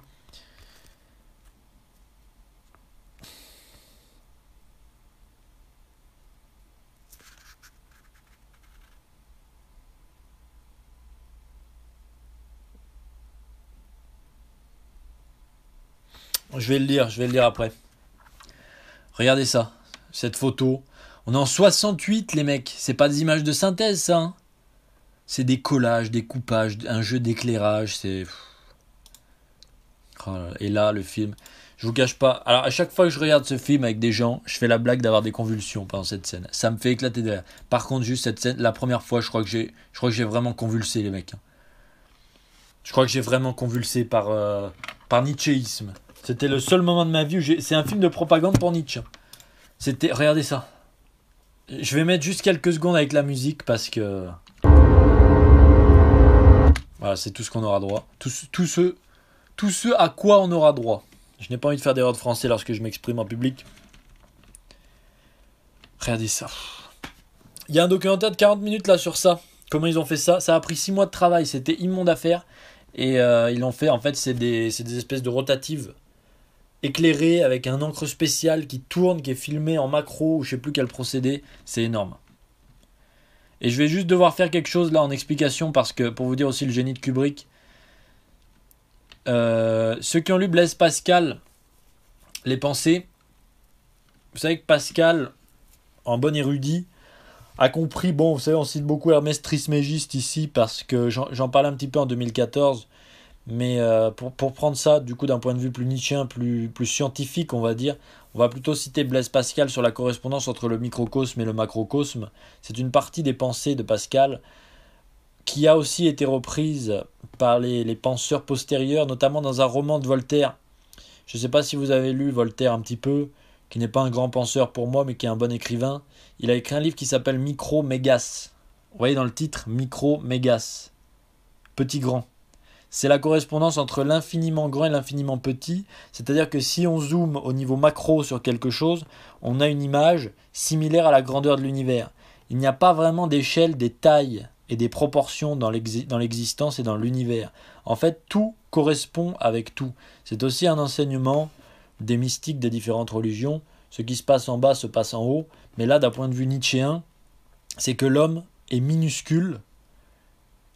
Je vais le lire après. Regardez ça, cette photo. On est en 68, les mecs. C'est pas des images de synthèse, ça. Hein. C'est des collages, des coupages, un jeu d'éclairage. C'est. Oh là là. Et là, le film. Je vous cache pas. Alors, à chaque fois que je regarde ce film avec des gens, je fais la blague d'avoir des convulsions pendant cette scène. Ça me fait éclater de rire. Par contre, juste cette scène, la première fois, je crois que j'ai vraiment convulsé, les mecs. Je crois que j'ai vraiment convulsé par nietzschéisme. C'était le seul moment de ma vie où c'est un film de propagande pour Nietzsche. Regardez ça. Je vais mettre juste quelques secondes avec la musique parce que... Voilà, c'est tout ce qu'on aura droit. Tout ce à quoi on aura droit. Je n'ai pas envie de faire d'erreur de français lorsque je m'exprime en public. Regardez ça. Il y a un documentaire de 40 minutes là sur ça. Comment ils ont fait ça. Ça a pris 6 mois de travail. C'était immonde à faire. Et ils l'ont fait, en fait, c'est des espèces de rotatives éclairées avec un encre spécial qui tourne, qui est filmé en macro ou je sais plus quel procédé. C'est énorme. Et je vais juste devoir faire quelque chose là en explication parce que, pour vous dire aussi le génie de Kubrick, ceux qui ont lu Blaise Pascal, les pensées, vous savez que Pascal, en bon érudit, a compris, bon, vous savez, on cite beaucoup Hermès Trismégiste ici parce que j'en parlais un petit peu en 2014, mais pour prendre ça, du coup, d'un point de vue plus nietzschéen, plus scientifique, on va dire, on va plutôt citer Blaise Pascal sur la correspondance entre le microcosme et le macrocosme. C'est une partie des pensées de Pascal qui a aussi été reprise par les penseurs postérieurs, notamment dans un roman de Voltaire. Je ne sais pas si vous avez lu Voltaire un petit peu, qui n'est pas un grand penseur pour moi, mais qui est un bon écrivain. Il a écrit un livre qui s'appelle Micro-Mégas. Vous voyez dans le titre, Micro-Mégas. Petit grand. C'est la correspondance entre l'infiniment grand et l'infiniment petit. C'est-à-dire que si on zoome au niveau macro sur quelque chose, on a une image similaire à la grandeur de l'univers. Il n'y a pas vraiment d'échelle, des tailles et des proportions dans l'existence et dans l'univers. En fait, tout correspond avec tout. C'est aussi un enseignement des mystiques des différentes religions. Ce qui se passe en bas se passe en haut. Mais là, d'un point de vue nietzschéen, c'est que l'homme est minuscule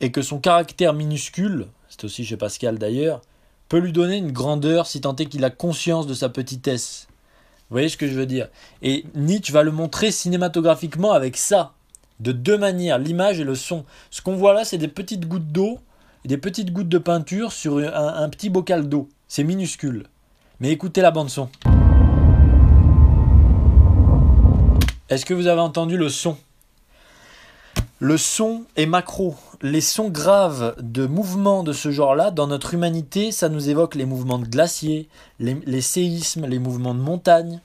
et que son caractère minuscule, c'est aussi chez Pascal d'ailleurs, peut lui donner une grandeur si tant est qu'il a conscience de sa petitesse. Vous voyez ce que je veux dire? Et Nietzsche va le montrer cinématographiquement avec ça, de deux manières, l'image et le son. Ce qu'on voit là, c'est des petites gouttes d'eau, des petites gouttes de peinture sur un petit bocal d'eau. C'est minuscule. Mais écoutez la bande son. Est-ce que vous avez entendu le son? Le son est macro. Les sons graves de mouvements de ce genre-là, dans notre humanité, ça nous évoque les mouvements de glaciers, les séismes, les mouvements de montagne.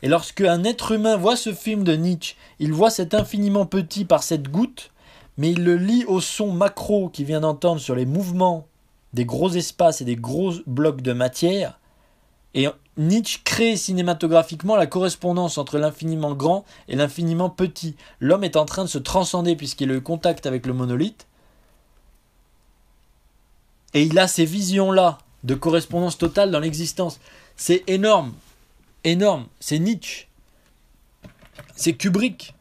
Et lorsque un être humain voit ce film de Nietzsche, il voit cet infiniment petit par cette goutte, mais il le lie au son macro qu'il vient d'entendre sur les mouvements des gros espaces et des gros blocs de matière. Et Nietzsche crée cinématographiquement la correspondance entre l'infiniment grand et l'infiniment petit. L'homme est en train de se transcender puisqu'il a eu contact avec le monolithe. Et il a ces visions-là de correspondance totale dans l'existence. C'est énorme. Énorme. C'est Nietzsche. C'est Kubrick.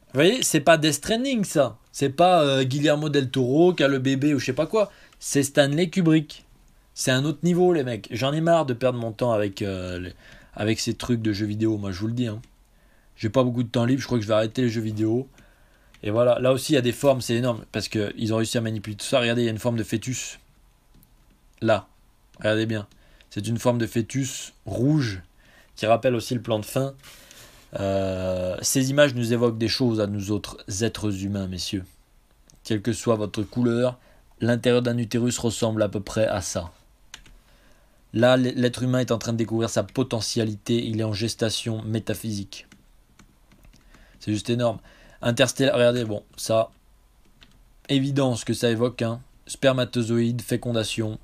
Vous voyez, c'est pas Death Stranding ça. C'est pas Guillermo del Toro qui a le bébé ou je sais pas quoi. C'est Stanley Kubrick. C'est un autre niveau, les mecs. J'en ai marre de perdre mon temps avec ces trucs de jeux vidéo. Moi, je vous le dis. Hein. J'ai pas beaucoup de temps libre. Je crois que je vais arrêter les jeux vidéo. Et voilà. Là aussi, il y a des formes. C'est énorme. Parce qu'ils ont réussi à manipuler tout ça. Regardez, il y a une forme de fœtus. Là. Regardez bien. C'est une forme de fœtus rouge qui rappelle aussi le plan de fin. Ces images nous évoquent des choses à nous autres êtres humains, messieurs. Quelle que soit votre couleur, l'intérieur d'un utérus ressemble à peu près à ça. Là, l'être humain est en train de découvrir sa potentialité. Il est en gestation métaphysique. C'est juste énorme. Interstellar, regardez, bon, ça, évident ce que ça évoque, hein. Spermatozoïde, fécondation.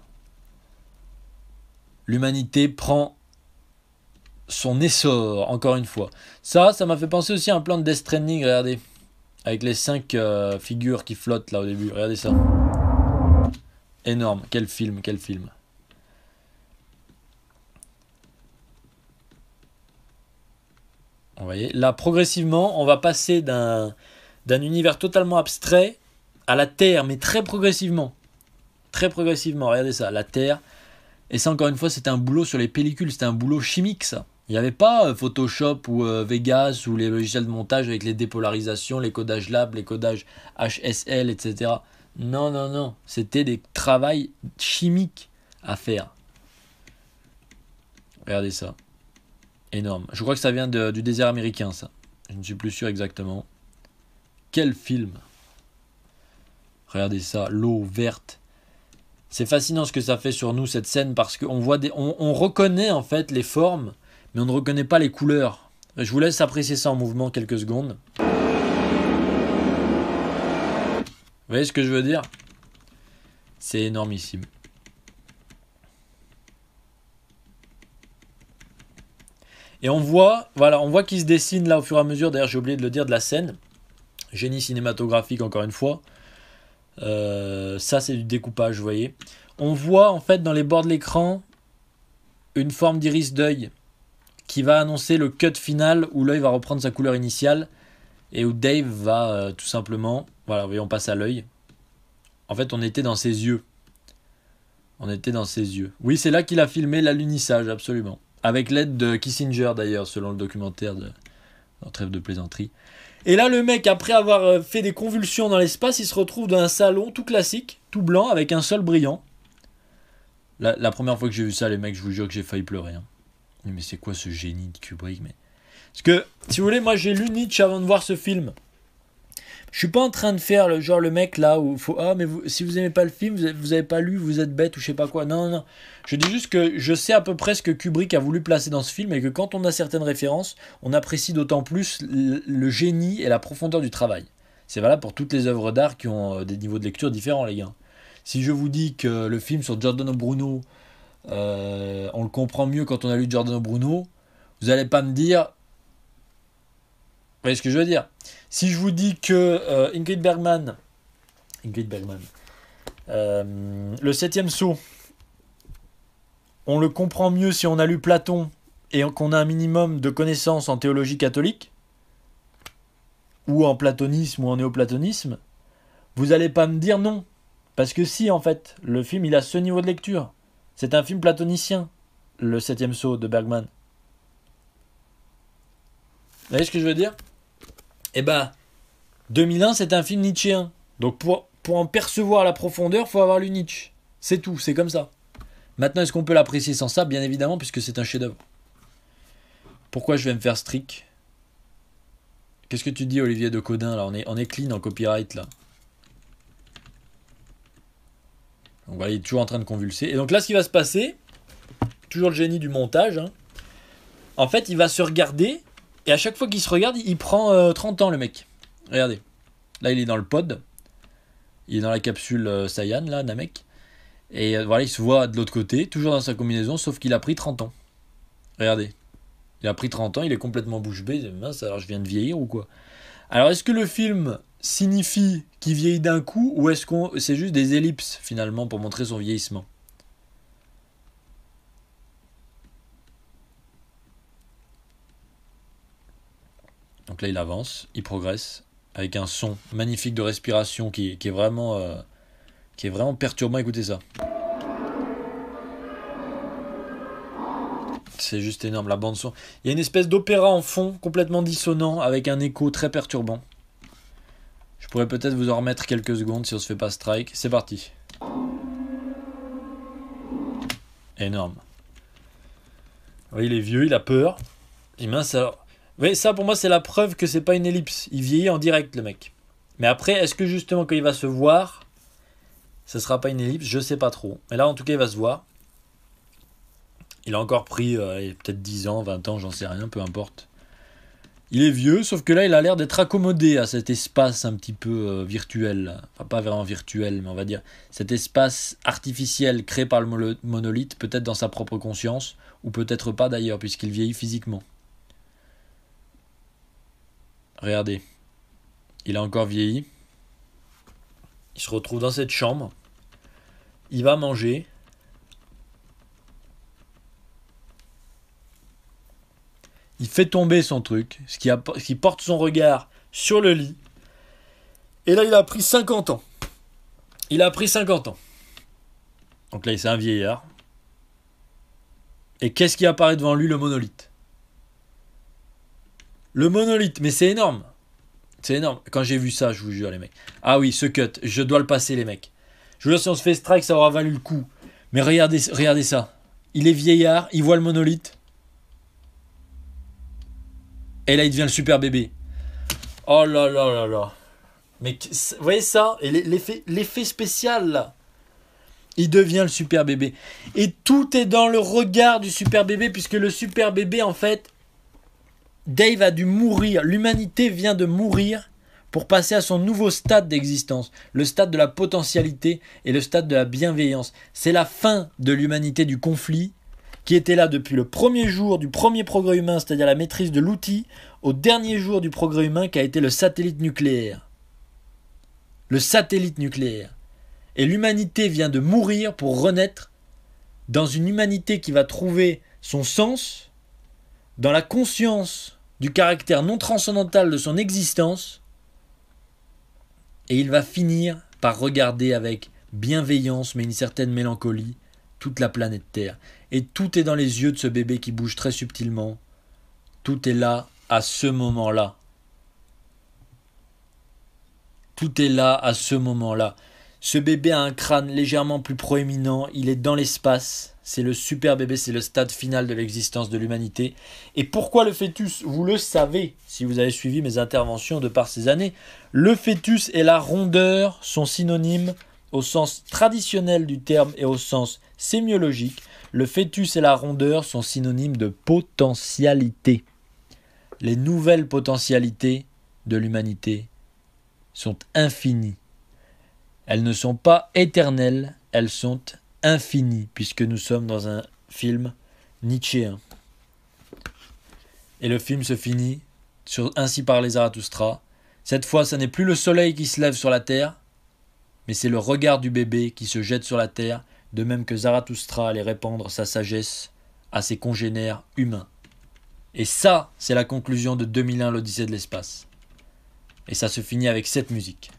L'humanité prend son essor, encore une fois. Ça m'a fait penser aussi à un plan de Death Stranding, regardez. Avec les 5 figures qui flottent là au début, regardez ça. Énorme, quel film, quel film. Vous voyez, là progressivement, on va passer d'un univers totalement abstrait à la Terre, mais très progressivement. Très progressivement, regardez ça, la Terre. Et ça, encore une fois, c'était un boulot sur les pellicules, c'était un boulot chimique, ça. Il n'y avait pas Photoshop ou Vegas ou les logiciels de montage avec les dépolarisations, les codages lab, les codages HSL, etc. Non, non, non. C'était des travails chimiques à faire. Regardez ça. Énorme. Je crois que ça vient du désert américain, ça. Je ne suis plus sûr exactement. Quel film. Regardez ça, l'eau verte. C'est fascinant ce que ça fait sur nous, cette scène, parce qu'on voit on reconnaît en fait les formes, mais on ne reconnaît pas les couleurs. Je vous laisse apprécier ça en mouvement quelques secondes. Vous voyez ce que je veux dire? C'est énormissime. Et on voit, voilà, on voit qu'il se dessine là au fur et à mesure, d'ailleurs j'ai oublié de le dire, de la scène. Génie cinématographique encore une fois. Ça c'est du découpage, vous voyez. On voit en fait dans les bords de l'écran une forme d'iris d'œil qui va annoncer le cut final où l'œil va reprendre sa couleur initiale et où Dave va tout simplement, voilà, vous voyez, on passe à l'œil. En fait on était dans ses yeux. On était dans ses yeux. Oui, c'est là qu'il a filmé l'alunissage, absolument. Avec l'aide de Kissinger d'ailleurs, selon le documentaire de Trêve de plaisanterie. Et là, le mec, après avoir fait des convulsions dans l'espace, il se retrouve dans un salon tout classique, tout blanc, avec un sol brillant. La première fois que j'ai vu ça, les mecs, je vous jure que j'ai failli pleurer. Hein. Mais c'est quoi ce génie de Kubrick, mais... Parce que, si vous voulez, moi j'ai lu Nietzsche avant de voir ce film. Je suis pas en train de faire le mec là où il faut... Ah, mais si vous aimez pas le film, vous avez pas lu, vous êtes bête ou je sais pas quoi. Non, non, non. Je dis juste que je sais à peu près ce que Kubrick a voulu placer dans ce film et que quand on a certaines références, on apprécie d'autant plus le génie et la profondeur du travail. C'est valable pour toutes les œuvres d'art qui ont des niveaux de lecture différents, les gars. Si je vous dis que le film sur Giordano Bruno, on le comprend mieux quand on a lu Giordano Bruno, vous allez pas me dire... Vous voyez ce que je veux dire? Si je vous dis que Ingrid Bergman, le septième sceau, on le comprend mieux si on a lu Platon et qu'on a un minimum de connaissances en théologie catholique, ou en platonisme ou en néoplatonisme, vous n'allez pas me dire non. Parce que si, en fait, le film il a ce niveau de lecture. C'est un film platonicien, le septième sceau de Bergman. Vous voyez ce que je veux dire? Eh ben, 2001, c'est un film nietzschéen. Donc pour en percevoir la profondeur, il faut avoir lu Nietzsche. C'est tout, c'est comme ça. Maintenant, est-ce qu'on peut l'apprécier sans ça? Bien évidemment, puisque c'est un chef-d'œuvre. Pourquoi je vais me faire strict? Qu'est-ce que tu dis, Olivier de Codin, là? On est clean en copyright, là. Donc voilà, il est toujours en train de convulser. Et donc là, ce qui va se passer, toujours le génie du montage, hein, en fait, il va se regarder, et à chaque fois qu'il se regarde, il prend 30 ans, le mec. Regardez. Là, il est dans le pod. Il est dans la capsule Saiyan, là, Namek. Et voilà, il se voit de l'autre côté, toujours dans sa combinaison, sauf qu'il a pris 30 ans. Regardez. Il a pris 30 ans, il est complètement bouche bée. Mince, alors je viens de vieillir ou quoi? Alors, est-ce que le film signifie qu'il vieillit d'un coup, ou est-ce que c'est juste des ellipses, finalement, pour montrer son vieillissement? Donc là, il avance, il progresse, avec un son magnifique de respiration qui est vraiment perturbant. Écoutez ça. C'est juste énorme, la bande son. Il y a une espèce d'opéra en fond, complètement dissonant, avec un écho très perturbant. Je pourrais peut-être vous en remettre quelques secondes si on se fait pas strike. C'est parti. Énorme. Oui, il est vieux, il a peur. Et mince alors. Oui, ça pour moi c'est la preuve que c'est pas une ellipse. Il vieillit en direct, le mec. Mais après, est-ce que justement quand il va se voir, ça sera pas une ellipse? Je sais pas trop. Mais là en tout cas il va se voir. Il a encore pris peut-être 10 ans, 20 ans, j'en sais rien, peu importe. Il est vieux, sauf que là, il a l'air d'être accommodé à cet espace un petit peu virtuel. Là. Enfin, pas vraiment virtuel, mais on va dire cet espace artificiel créé par le monolithe, peut-être dans sa propre conscience, ou peut-être pas d'ailleurs, puisqu'il vieillit physiquement. Regardez, il a encore vieilli. Il se retrouve dans cette chambre. Il va manger. Il fait tomber son truc, ce qui porte son regard sur le lit. Et là, il a pris 50 ans. Il a pris 50 ans. Donc là, c'est un vieillard. Et qu'est-ce qui apparaît devant lui? Le monolithe. Le monolithe, mais c'est énorme. C'est énorme. Quand j'ai vu ça, je vous jure, les mecs. Ah oui, ce cut, je dois le passer, les mecs. Je vous jure, si on se fait strike, ça aura valu le coup. Mais regardez ça. Il est vieillard, il voit le monolithe. Et là, il devient le super bébé. Oh là là là là. Mais vous voyez ça? Et l'effet spécial, là. Il devient le super bébé. Et tout est dans le regard du super bébé, puisque le super bébé, en fait, Dave a dû mourir. L'humanité vient de mourir pour passer à son nouveau stade d'existence. Le stade de la potentialité et le stade de la bienveillance. C'est la fin de l'humanité du conflit, qui était là depuis le premier jour du premier progrès humain, c'est-à-dire la maîtrise de l'outil, au dernier jour du progrès humain qui a été le satellite nucléaire. Le satellite nucléaire. Et l'humanité vient de mourir pour renaître dans une humanité qui va trouver son sens dans la conscience du caractère non transcendantal de son existence, et il va finir par regarder avec bienveillance mais une certaine mélancolie toute la planète Terre. Et tout est dans les yeux de ce bébé qui bouge très subtilement. Tout est là à ce moment-là. Tout est là à ce moment-là. Ce bébé a un crâne légèrement plus proéminent. Il est dans l'espace. C'est le super bébé, c'est le stade final de l'existence de l'humanité. Et pourquoi le fœtus? Vous le savez, si vous avez suivi mes interventions de par ces années. Le fœtus et la rondeur sont synonymes au sens traditionnel du terme et au sens sémiologique. Le fœtus et la rondeur sont synonymes de potentialité. Les nouvelles potentialités de l'humanité sont infinies. Elles ne sont pas éternelles, elles sont infinies, puisque nous sommes dans un film nietzschéen. Et le film se finit sur Ainsi parlait Zarathustra. Cette fois, ce n'est plus le soleil qui se lève sur la terre, mais c'est le regard du bébé qui se jette sur la terre, de même que Zarathustra allait répandre sa sagesse à ses congénères humains. Et ça, c'est la conclusion de 2001, l'Odyssée de l'espace. Et ça se finit avec cette musique.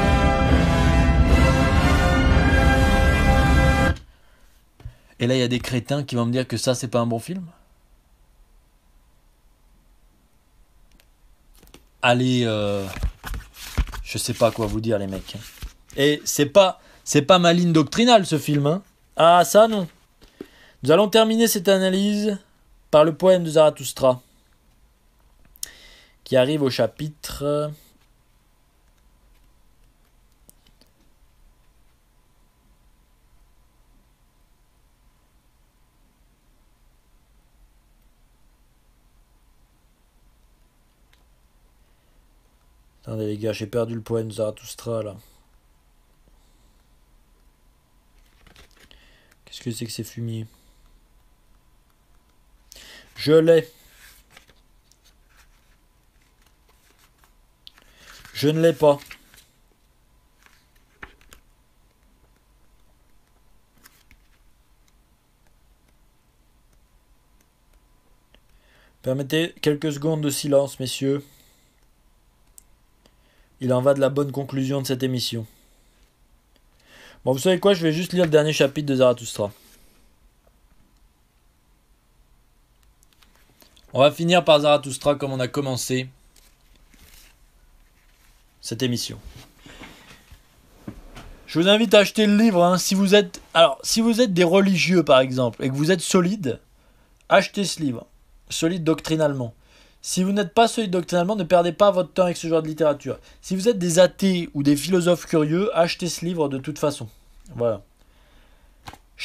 Et là, il y a des crétins qui vont me dire que ça, c'est pas un bon film. Allez, je sais pas quoi vous dire, les mecs. Et c'est pas ma ligne doctrinale, ce film. Hein. Ah, ça, non. Nous allons terminer cette analyse par le poème de Zarathustra, qui arrive au chapitre... Attendez les gars, j'ai perdu le poème de Zarathustra là. Qu'est-ce que c'est que ces fumiers? Je l'ai. Je ne l'ai pas. Permettez quelques secondes de silence, messieurs. Il en va de la bonne conclusion de cette émission. Bon, vous savez quoi? Je vais juste lire le dernier chapitre de Zarathustra. On va finir par Zarathustra comme on a commencé cette émission. Je vous invite à acheter le livre. Hein, si vous êtes des religieux, par exemple, et que vous êtes solide, achetez ce livre. Solide doctrinalement. Si vous n'êtes pas solide doctrinalement, ne perdez pas votre temps avec ce genre de littérature. Si vous êtes des athées ou des philosophes curieux, achetez ce livre de toute façon. Voilà.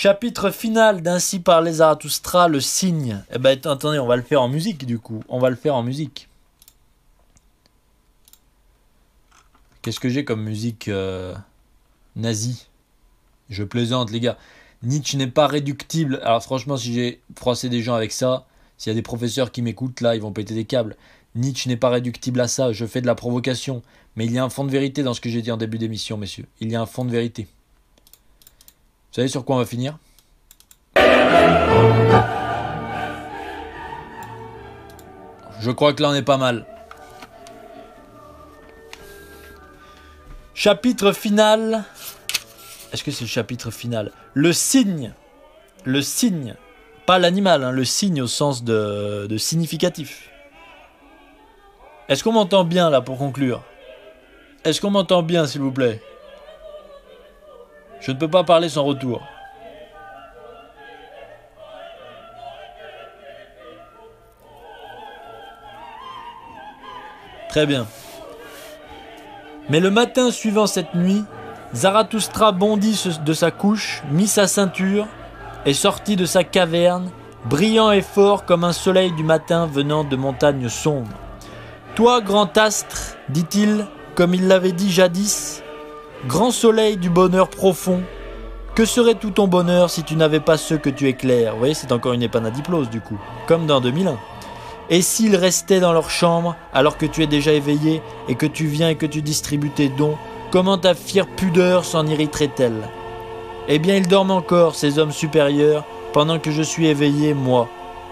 Chapitre final d'Ainsi parlait Zarathustra, le cygne. Eh ben attendez, on va le faire en musique du coup. On va le faire en musique. Qu'est-ce que j'ai comme musique nazie? Je plaisante les gars. Nietzsche n'est pas réductible. Alors franchement, si j'ai froissé des gens avec ça, s'il y a des professeurs qui m'écoutent là, ils vont péter des câbles. Nietzsche n'est pas réductible à ça, je fais de la provocation. Mais il y a un fond de vérité dans ce que j'ai dit en début d'émission, messieurs. Il y a un fond de vérité. Vous savez sur quoi on va finir? Je crois que là on est pas mal. Chapitre final. Est-ce que c'est le chapitre final? Le cygne. Le cygne. Pas l'animal, hein, le cygne au sens de significatif. Est-ce qu'on m'entend bien là pour conclure? Est-ce qu'on m'entend bien s'il vous plaît? Je ne peux pas parler sans retour. Très bien. Mais le matin suivant cette nuit, Zarathustra bondit de sa couche, mit sa ceinture et sortit de sa caverne, brillant et fort comme un soleil du matin venant de montagnes sombres. « Toi, grand astre, dit-il, comme il l'avait dit jadis, grand soleil du bonheur profond, que serait tout ton bonheur si tu n'avais pas ceux que tu éclaires ?» Vous voyez, c'est encore une épanadiplose du coup, comme dans 2001. « Et s'ils restaient dans leur chambre, alors que tu es déjà éveillé, et que tu viens et que tu distribues tes dons, comment ta fière pudeur s'en irriterait-elle? Eh bien, ils dorment encore, ces hommes supérieurs, pendant que je suis éveillé, moi.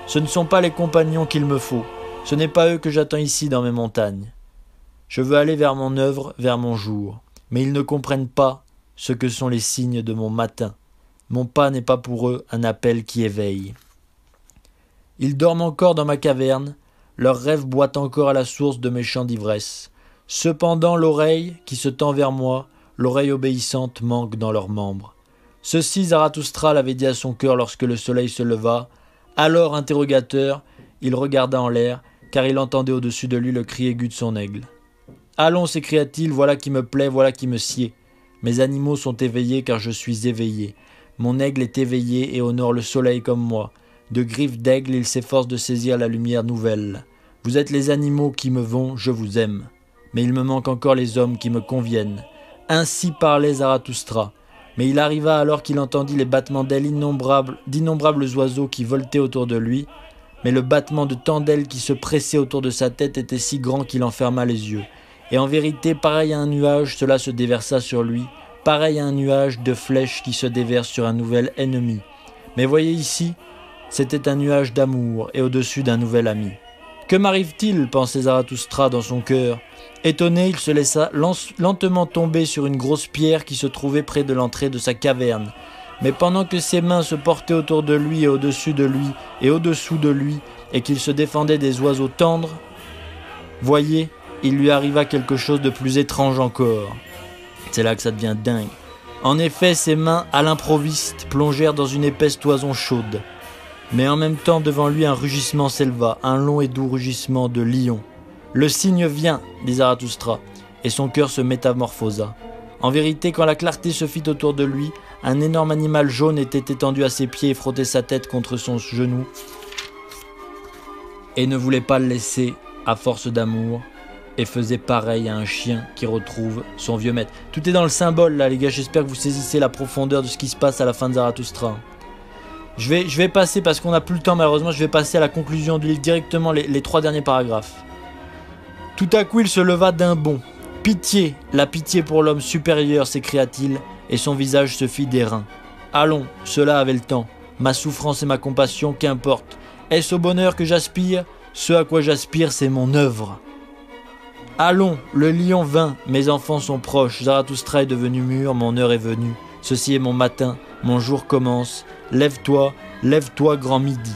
Ce ne sont pas les compagnons qu'il me faut. Ce n'est pas eux que j'attends ici dans mes montagnes. Je veux aller vers mon œuvre, vers mon jour. Mais ils ne comprennent pas ce que sont les signes de mon matin. Mon pas n'est pas pour eux un appel qui éveille. Ils dorment encore dans ma caverne, leurs rêves boitent encore à la source de mes chants d'ivresse. Cependant l'oreille, qui se tend vers moi, l'oreille obéissante manque dans leurs membres. Ceci Zarathustra l'avait dit à son cœur lorsque le soleil se leva. Alors, interrogateur, il regarda en l'air, car il entendait au-dessus de lui le cri aigu de son aigle. « Allons, s'écria-t-il, voilà qui me plaît, voilà qui me sied. Mes animaux sont éveillés car je suis éveillé. Mon aigle est éveillé et honore le soleil comme moi. De griffes d'aigle, il s'efforce de saisir la lumière nouvelle. Vous êtes les animaux qui me vont, je vous aime. Mais il me manque encore les hommes qui me conviennent. » Ainsi parlait Zarathustra. Mais il arriva alors qu'il entendit les battements d'ailes d'innombrables oiseaux qui voltaient autour de lui. Mais le battement de tant d'ailes qui se pressaient autour de sa tête était si grand qu'il en ferma les yeux. Et en vérité, pareil à un nuage, cela se déversa sur lui, pareil à un nuage de flèches qui se déverse sur un nouvel ennemi. Mais voyez ici, c'était un nuage d'amour et au-dessus d'un nouvel ami. Que m'arrive-t-il, pensait Zarathustra dans son cœur. Étonné, il se laissa lentement tomber sur une grosse pierre qui se trouvait près de l'entrée de sa caverne. Mais pendant que ses mains se portaient autour de lui et au-dessus de lui et au-dessous de lui, et qu'il se défendait des oiseaux tendres, voyez, il lui arriva quelque chose de plus étrange encore. C'est là que ça devient dingue. En effet, ses mains, à l'improviste, plongèrent dans une épaisse toison chaude. Mais en même temps, devant lui, un rugissement s'éleva, un long et doux rugissement de lion. « Le cygne vient !» dit Zarathustra, et son cœur se métamorphosa. En vérité, quand la clarté se fit autour de lui, un énorme animal jaune était étendu à ses pieds et frottait sa tête contre son genou, et ne voulait pas le laisser à force d'amour, et faisait pareil à un chien qui retrouve son vieux maître. Tout est dans le symbole là les gars, j'espère que vous saisissez la profondeur de ce qui se passe à la fin de Zarathustra. Je vais passer, parce qu'on n'a plus le temps malheureusement, je vais passer à la conclusion du livre directement, les 3 derniers paragraphes. Tout à coup il se leva d'un bond. « Pitié, la pitié pour l'homme supérieur » s'écria-t-il, et son visage se fit d'airain. « Allons, cela avait le temps. Ma souffrance et ma compassion, qu'importe. Est-ce au bonheur que j'aspire? Ce à quoi j'aspire, c'est mon œuvre. » Allons, le lion vint, mes enfants sont proches, Zarathustra est devenu mûr, mon heure est venue. Ceci est mon matin, mon jour commence. Lève-toi, lève-toi, grand midi.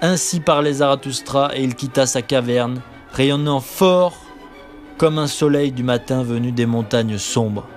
Ainsi parlait Zarathustra, et il quitta sa caverne, rayonnant fort comme un soleil du matin venu des montagnes sombres.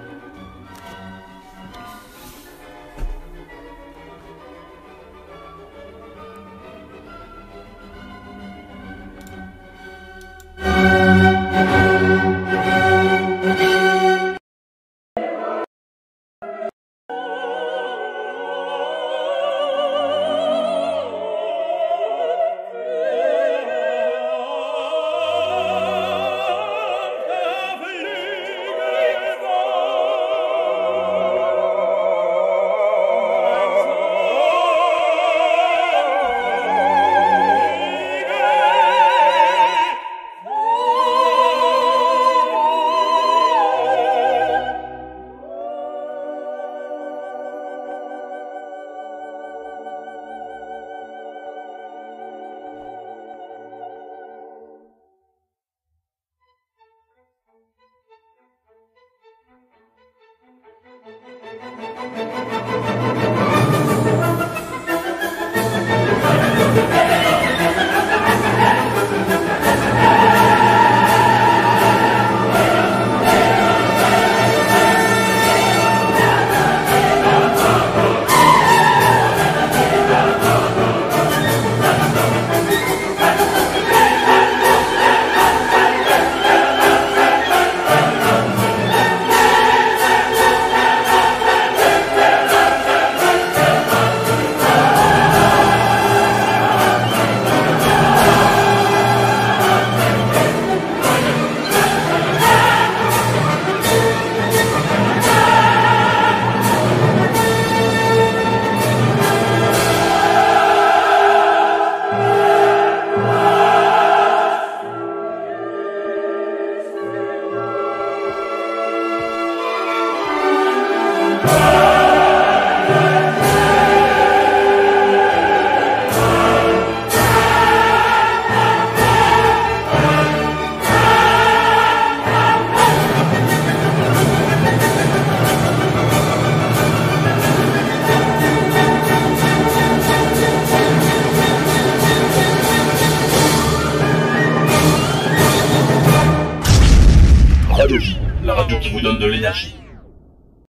vous donne de l'énergie.